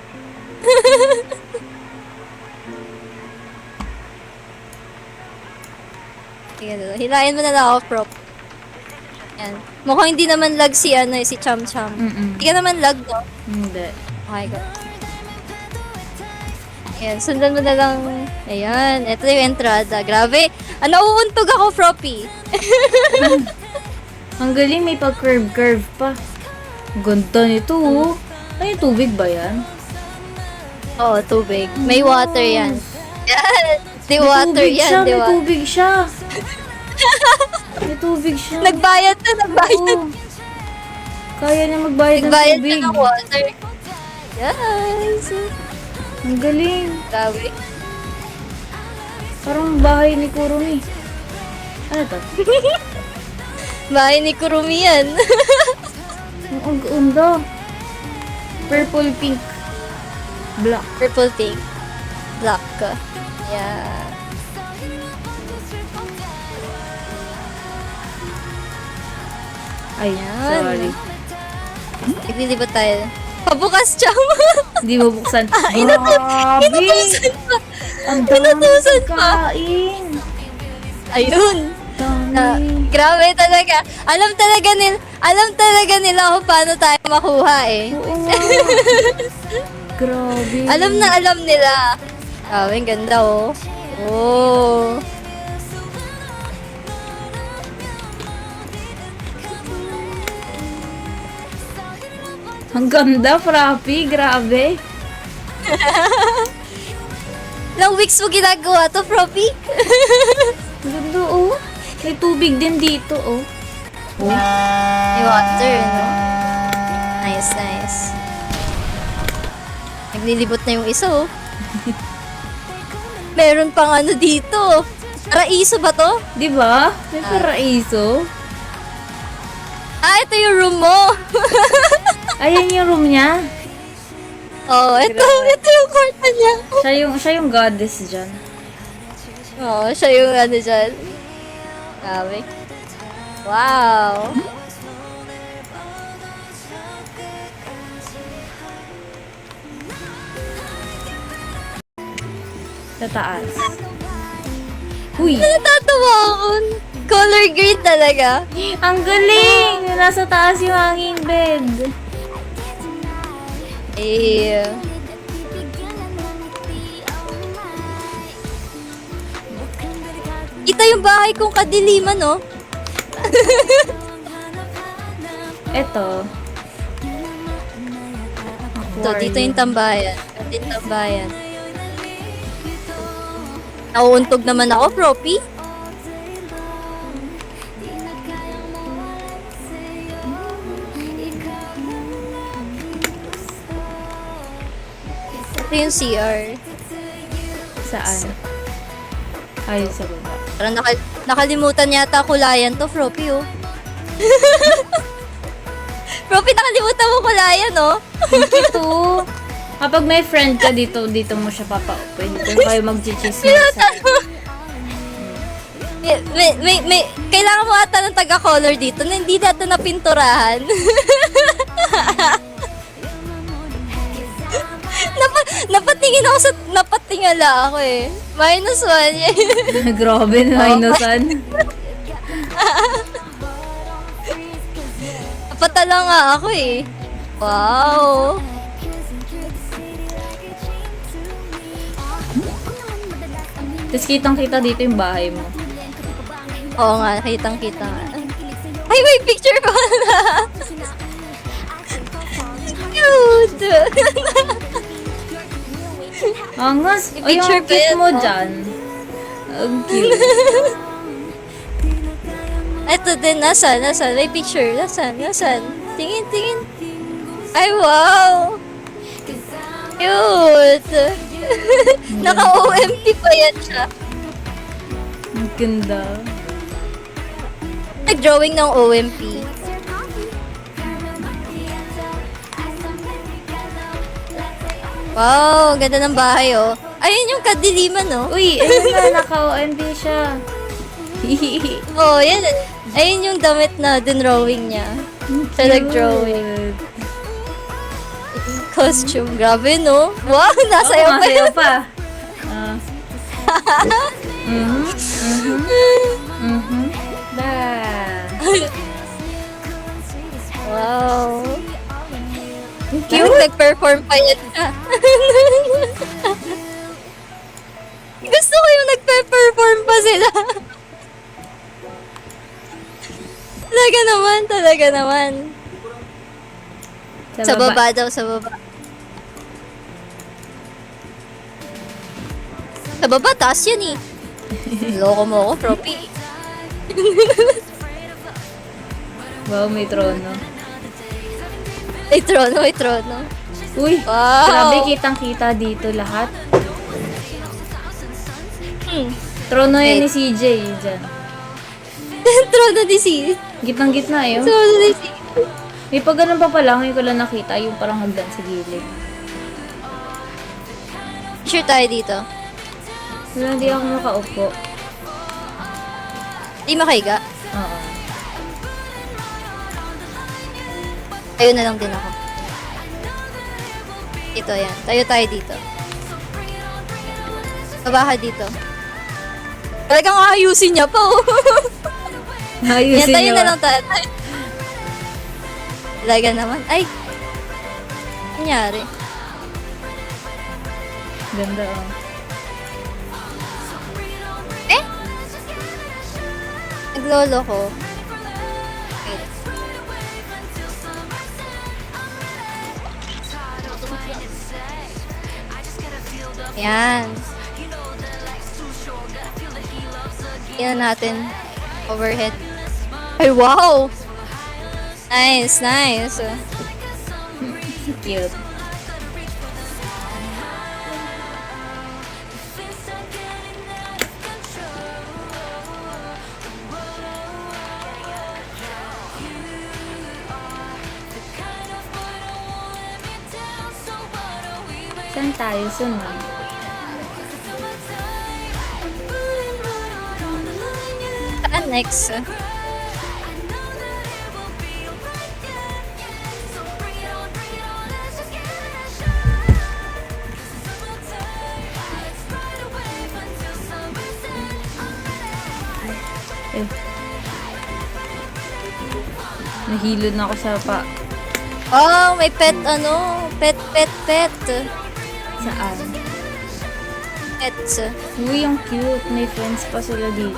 S2: Sige, hilain mo na lang ako, prop. Yan. Mukhang hindi naman lag si, si Cham Cham. Hindi ka naman lag, no?
S1: Hindi.
S2: Okay, go. Ayan, sundan mo na lang. Ayan, ito yung entrada. Grabe. Nauuntog ako, Froppy.
S1: Ang galing, may pag-curve-curve pa. Ang ganda nito, oh. Ay, tubig ba yan?
S2: Oo, tubig. May water yan. Yan. Di
S1: May
S2: water
S1: tubig
S2: yan,
S1: siya,
S2: di
S1: may
S2: ba?
S1: tubig siya. May tubig siya.
S2: Nagbayad na, nagbayad.
S1: Oo. Kaya niya magbayad ng
S2: Nagbayad na
S1: tubig.
S2: ng water. Yes.
S1: Ang galing.
S2: Grabe.
S1: Parang bahay ni Kurumi. Ano to?
S2: Bahay ni Kurumi yan.
S1: Ang ganda. Purple, pink, black.
S2: Purple pink. Black. Yeah.
S1: Ay,
S2: Yan.
S1: sorry.
S2: Naglilibot tayo. Pabukas, Cham.
S1: Hindi mabuksan.
S2: Inutusan pa.
S1: Ang dami
S2: Inutusan pa.
S1: pagkain.
S2: Ayun.
S1: Dami.
S2: Grabe talaga. Alam talaga nila kung paano tayo makuha eh.
S1: Oo nga. Grabe.
S2: Alam na alam nila. Grabe, ang ganda oh. Oh.
S1: Ang ganda, Frappy. Grabe.
S2: Ilang weeks mo ginagawa to, Froppy?
S1: Ang ganda, oh. May tubig din dito, oh.
S2: May water, no? Nice, nice. Naglilibot na yung isa, oh. Meron pang ano dito. Raiso ba to?
S1: Di ba? May paraiso.
S2: Ah, ito yung room mo.
S1: Ayan yung room niya.
S2: Oh, ito yung kwarto niya.
S1: Siya yung goddess dyan.
S2: Oo, siya yung ano dyan. Grabe. Wow.
S1: Sa taas. Uy!
S2: Natatawa ako. Color green talaga.
S1: Ang galing! Nasa taas yung hanging bed.
S2: Eh. Kita yung bahay kong kadiliman, no?
S1: Eto.
S2: Ito, dito yung tambayan. Dito yung tambayan. Nauuntog naman ako, Propi. Ito yung CR.
S1: Saan? Ayun sa baba.
S2: Parang nakalimutan yata kulayan to, Propi, oh. Propi, nakalimutan mo kulayan, oh.
S1: Ito. Kapag may friend ka dito mo siya papaupuin. Dito kayo mag-chichismis.
S2: May, kailangan mo ata ng taga-color dito na hindi natin napinturahan. Napatingala ako eh. -1 yan.
S1: Grabe na minusan.
S2: Napatala nga ako eh. Wow.
S1: Tapos kitang-kita dito yung bahay mo.
S2: Oo nga, kitang-kita nga. Ay, may picture pa na. Cute.
S1: Angas.
S2: May
S1: Ay,
S2: picture
S1: yung
S2: pa
S1: cute
S2: yan,
S1: mo
S2: oh.
S1: dyan. Ang cute.
S2: Ito din, nasan? May picture. Nasan? Tingin. Ay, wow. Cute. Naka-OMP pa yan siya.
S1: Ang ganda.
S2: Nag-drawing ng OMP. Wow, ganda ng bahay, oh. Ayun yung kadiliman, oh.
S1: Uy, ayun na, naka-OMB siya.
S2: Oh, yan. Ayun yung damit na dinrawing niya. Siya nag-drawing. Costume. Grabe, no? Wow, nasayaw pa
S1: Masayaw
S2: yun.
S1: pa. Da.
S2: Wow.
S1: Cute.
S2: Nag-perform pa yan siya. Gusto ko yung nagpe-perform pa sila. Talaga naman. Sa baba daw, sa baba. Sa baba, taas yan eh. Loko mo ako, Propi.
S1: Wow, may trono.
S2: May trono.
S1: Uy,
S2: Wow.
S1: grabe kitang-kita dito lahat.
S2: Hmm.
S1: Trono yan
S2: Wait.
S1: ni CJ dyan.
S2: Trono ni si.
S1: Gitnang-gitna yun.
S2: Trono ni si.
S1: May pag ganun pa pala, ngayon ko lang nakita yung parang hagdan sa gilid.
S2: Sure tayo dito.
S1: Wala, hindi ako makaupo.
S2: Di makahiga.
S1: Oo.
S2: Tayo na lang din ako. Ito yan. Tayo dito. Baba ka dito. Talagang ayusin niya pa, oh. Yan,
S1: Ayusin
S2: tayo
S1: niyo.
S2: na lang tayo. Talaga naman. Ay! Nangyari.
S1: Ganda oh.
S2: Eh? Naglolo ko. Wait. Yan. Yan natin. Overhead. Ay, wow! Nice.
S1: Cute. Saan tayo sunod?
S2: Saan next?
S1: Eh. Nahilo na ako sa
S2: Oh, may pet, pet.
S1: saan.
S2: Pets.
S1: Uy, ang cute. May friends pa sila dito.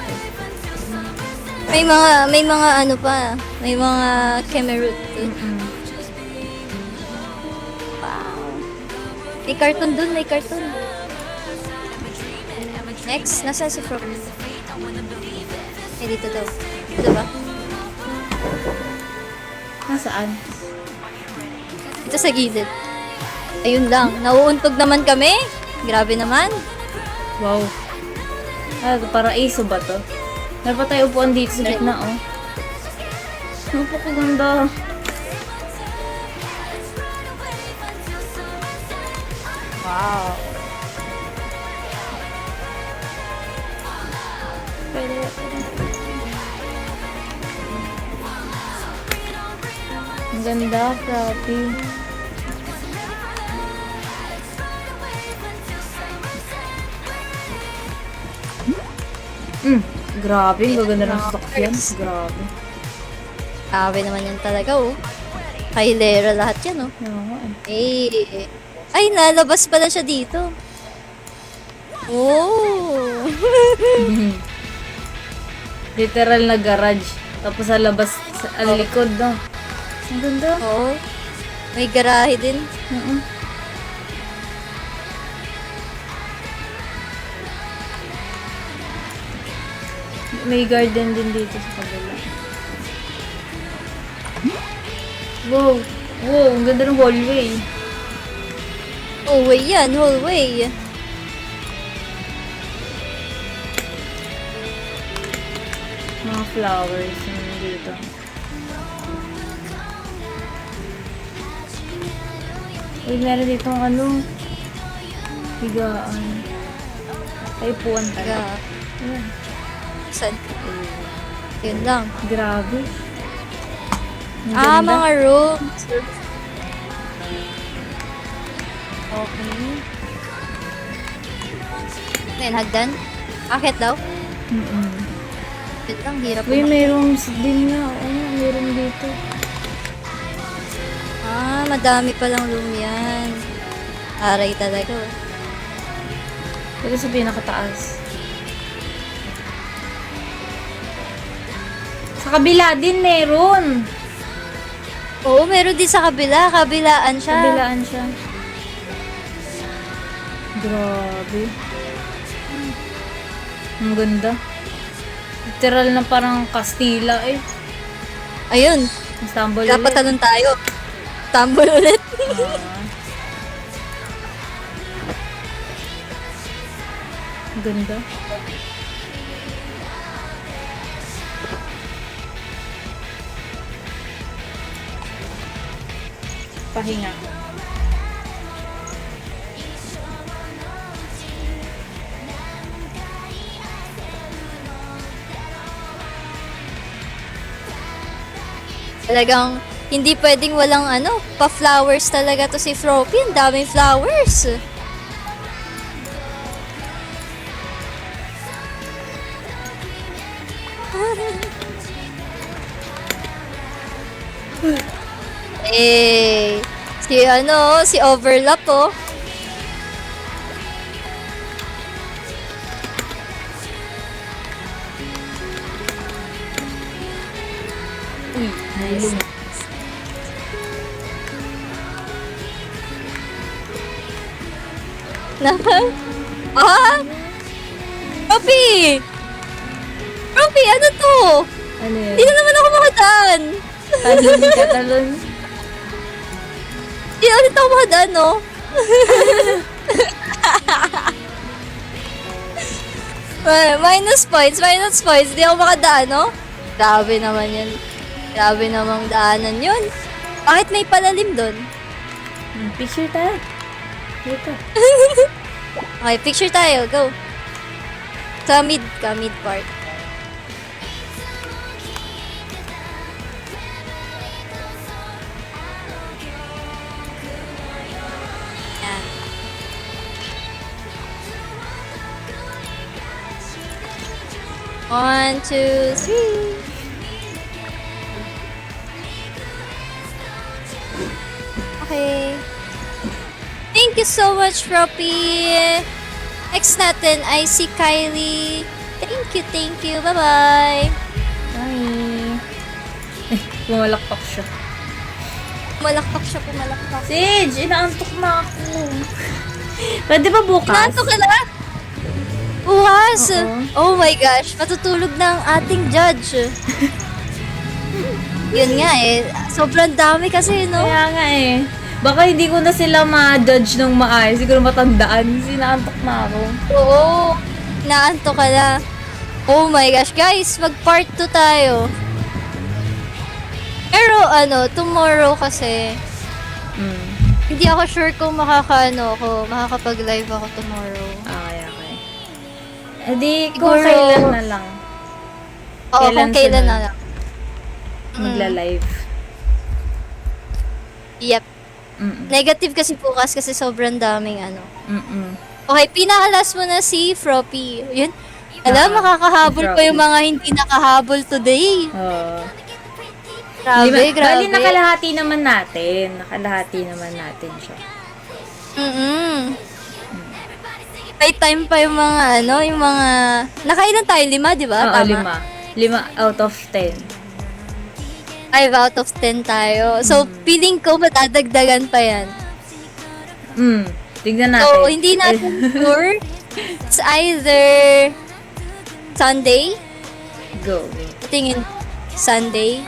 S2: May mga ano pa, may mga Kemerut.
S1: Mm-mm.
S2: Wow. May cartoon dun, may cartoon. Next, nasa si Frog? Eh, dito daw. Dito ba?
S1: Nasaan?
S2: Dito sa gilid. Ayun lang, nauuntog naman kami. Grabe naman.
S1: Wow. Ah, paraiso ba to? Dapat tayo upuan dito sa gitna, oh. Napakaganda. Wow. Pwede. Ang ganda, grabe. Grabe, ang gaganda ng sasakyan. Grabe.
S2: Grabe naman yan talaga, oh. Kailera lahat yan, oh.
S1: Oo nga, eh.
S2: Ay, nalabas pala siya dito. Oh.
S1: Literal na garage. Tapos sa labas, sa likod, no? Ang ganda.
S2: Oo. May garahe din.
S1: Oo. May garden din dito sa kabila. Wow! Wow! Ang ganda ng hallway.
S2: Hallway yan, hallway.
S1: Mga flowers yung dito. Uy, meron dito ang higaan. Ay, upuan tayo.
S2: Taga,
S1: Ayan.
S2: saan? Yun lang.
S1: Grabe. Ang
S2: Ah,
S1: ganda.
S2: mga rooms. Okay. Ngayon, hagdan? Akit daw?
S1: Mm-mm.
S2: Wait lang, hirap.
S1: Uy, may rooms din nga. Oo, may room dito.
S2: Ah, madami palang room yan. Aray talaga.
S1: Ito sa pinakataas. Sa kabila din meron.
S2: Oo, meron din sa kabila. Kabilaan siya.
S1: Kabilaan siya. Grabe. Ang ganda. Literal na parang Kastila eh.
S2: Ayun.
S1: Istanbul
S2: Dapat
S1: ulit.
S2: tanong tayo. Tambol ulit.
S1: Ah. Ang ganda. Pahinga.
S2: Talagang hindi pwedeng walang pa-flowers talaga to si Froppy. Ang daming flowers. Si Overlap, oh.
S1: Uy, nice.
S2: Froppy! Froppy, ano to?
S1: Ano yan?
S2: Hindi na naman ako makadaan.
S1: Talon ka, talon.
S2: Hindi ulit ako makadaan, no? Minus points. Hindi ako makadaan, no? Grabe naman yan. Grabe namang daanan yun. Bakit may palalim doon?
S1: Picture tayo. Dito.
S2: Okay, picture tayo. Go. Sa mid part. Yan. One, two, three. Okay. Thank you so much, Roppy. Next natin ay si Kylie. Thank you. Bye-bye.
S1: Bye. Pumalakpak siya.
S2: Pumalakpak.
S1: Sage, inaantok na ako. Pwede ba bukas?
S2: Nanto ka na? Bukas!
S1: Oo.
S2: Oh my gosh, matutulog na ang ating judge. Yun nga eh, sobrang dami kasi, no?
S1: Kaya nga eh. Baka hindi ko na sila ma-judge ng maayos. Siguro matandaan. Sinaantok na ako.
S2: Oo, naanto ka na. Oh my gosh, guys, mag-part 2 tayo. Pero tomorrow kasi, hindi ako sure kung makakapag-live ako tomorrow.
S1: Okay. Eh di, kung
S2: Siguro-
S1: kailan na lang.
S2: Oo, kung kailan
S1: sunod?
S2: na lang.
S1: Magla-live.
S2: Yep.
S1: Mm-mm.
S2: Negative kasi bukas kasi sobrang daming
S1: Mm-mm.
S2: Okay, pinakalas mo na si Froppy. Yun. Alam, makakahabol pa yung mga hindi nakahabol today.
S1: Oo.
S2: Grabe.
S1: Bali, nakalahati naman natin siya.
S2: May time pa yung mga yung mga... Nakailan tayo? 5, di ba?
S1: Oo,
S2: Tama?
S1: 5 out of 10.
S2: 5 out of 10 tayo. So, feeling ko matadagdagan pa yan.
S1: Tignan natin.
S2: So, hindi natin sure. It's either Sunday.
S1: Go.
S2: Tingin Sunday.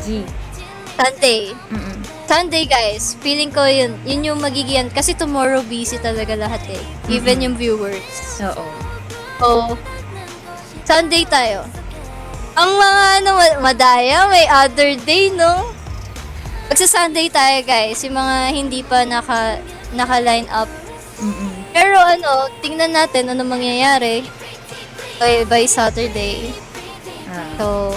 S1: G.
S2: Sunday.
S1: Mm-mm.
S2: Sunday, guys. Feeling ko yun yung magiging... Kasi tomorrow busy talaga lahat eh. Even yung viewers.
S1: Oo.
S2: So, Sunday tayo. Ang mga madaya, may other day, no? Magsa-Sunday tayo, guys. Yung mga hindi pa naka-line up. Pero tingnan natin ano mangyayari by Saturday. So,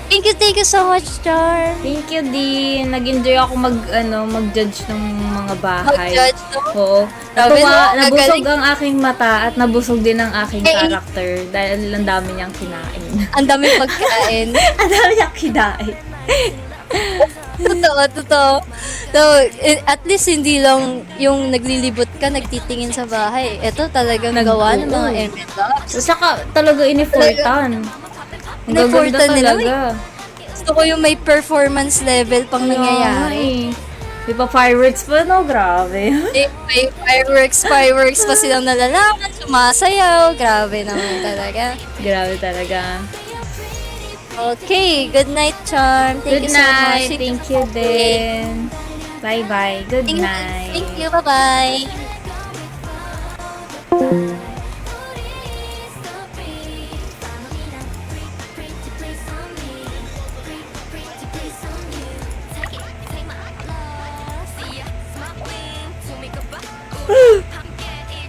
S2: thank you so much, Char.
S1: Thank you din. Nag-enjoy ako mag-judge ng mga bahay.
S2: Mag-judge, no?
S1: Oo.
S2: Grabe,
S1: Natuwa,
S2: no?
S1: nabusog
S2: Gagaling.
S1: ang aking mata at nabusog din ang aking
S2: Eh,
S1: character dahil ang dami niyang kinain.
S2: Ang dami pagkain.
S1: Ang dami niyang kinain.
S2: Totoo. So, at least hindi lang yung naglilibot ka, nagtitingin sa bahay. Ito talagang gawa ng mga
S1: Oo.
S2: MLOps.
S1: So, saka talaga inifortan. Ang gaganda
S2: Inifortan nila.
S1: talaga.
S2: Gusto ko yung may performance level pang nangyayari.
S1: Di ba fireworks pa, no? Grabe.
S2: May fireworks pa silang nalalaman, sumasayaw. Grabe naman talaga.
S1: Grabe talaga.
S2: Okay, good night, Charm. Thank
S1: Good
S2: you so much.
S1: night. Thank you din. Bye-bye. Good night.
S2: Thank you. Bye-bye.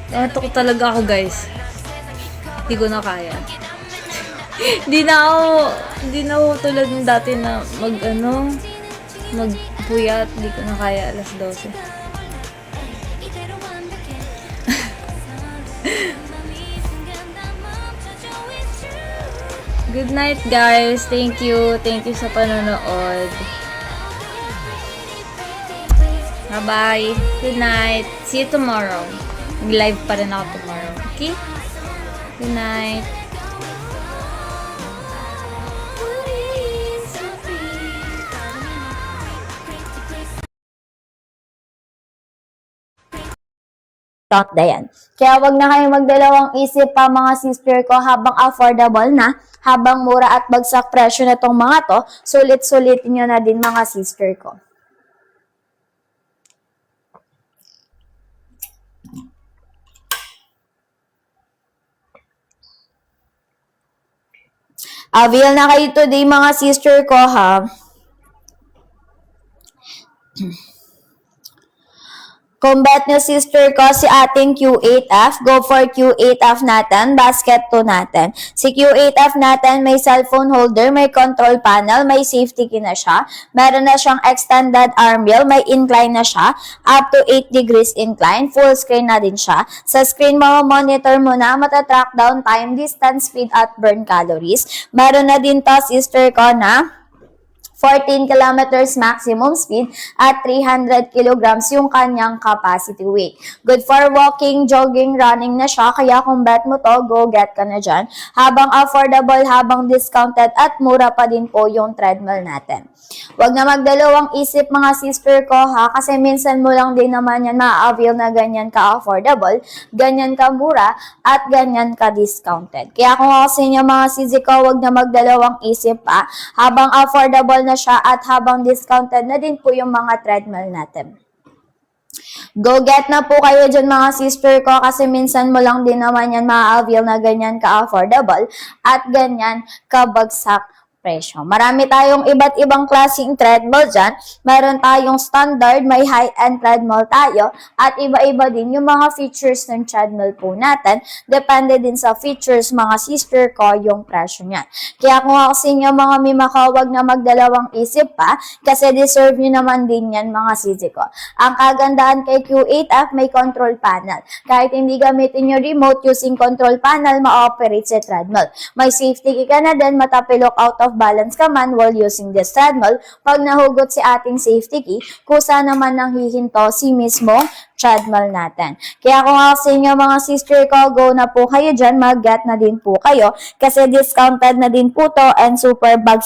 S1: Natok talaga ako, guys. Hindi ko na kaya. Hindi na ako tulad ng dati na magpuyat. Hindi ko na kaya 12:00. Good night, guys. Thank you. Thank you sa panonood. Bye-bye. Good night. See you tomorrow. Mag-live pa rin ako tomorrow. Okay? Good night.
S3: Thought na yan. Kaya wag na kayong magdalawang isip pa mga sister ko habang affordable na, habang mura at bagsak presyo na tong mga to, sulit-sulitin nyo na din mga sister ko. Avail na kayo today mga sister ko ha. Kung bet nyo sister ko si ating Q8F, go for Q8F natin, basket 2 natin. Si Q8F natin may cellphone holder, may control panel, may safety key na siya, meron na siyang extended arm wheel, may incline na siya, up to 8 degrees incline, full screen na din siya. Sa screen mo, monitor mo na, matatrack down time, distance, speed, at burn calories. Meron na din to sister ko na 14 kilometers maximum speed at 300 kilograms yung kanyang capacity weight. Good for walking, jogging, running na siya. Kaya kung bet mo to, go get ka na dyan. Habang affordable, habang discounted at mura pa din po yung treadmill natin. Huwag na magdalawang isip mga sister ko ha, kasi minsan mo lang din naman yan ma-avail na ganyan ka-affordable, ganyan ka-mura, at ganyan ka-discounted. Kaya kung ako sa inyo mga sisi ko, huwag na magdalawang isip pa, habang affordable na siya at habang discounted na din po yung mga treadmill natin. Go get na po kayo dyan mga sister ko, kasi minsan mo lang din naman yan ma-avail na ganyan ka-affordable at ganyan kabagsak presyo. Marami tayong iba't ibang klaseng treadmill dyan. Meron tayong standard, may high-end treadmill tayo, at iba-iba din yung mga features ng treadmill po natin. Depende din sa features mga sister ko yung presyo niyan. Kaya kung ako sa inyo mga mimaka, wag na magdalawang isip pa, kasi deserve nyo naman din yan mga sisi ko. Ang kagandahan kay Q8F, may control panel. Kahit hindi gamitin yung remote, using control panel, ma-operate sa treadmill. May safety key ka na din, matapilok out of balance ka man while using this treadmill. Pag nahugot si ating safety key, kusa naman nang hihinto si mismong treadmill natin. Kaya kung ako sa inyo mga sister ko, go na po kayo dyan, mag-get na din po kayo kasi discounted na din po to and super bagsak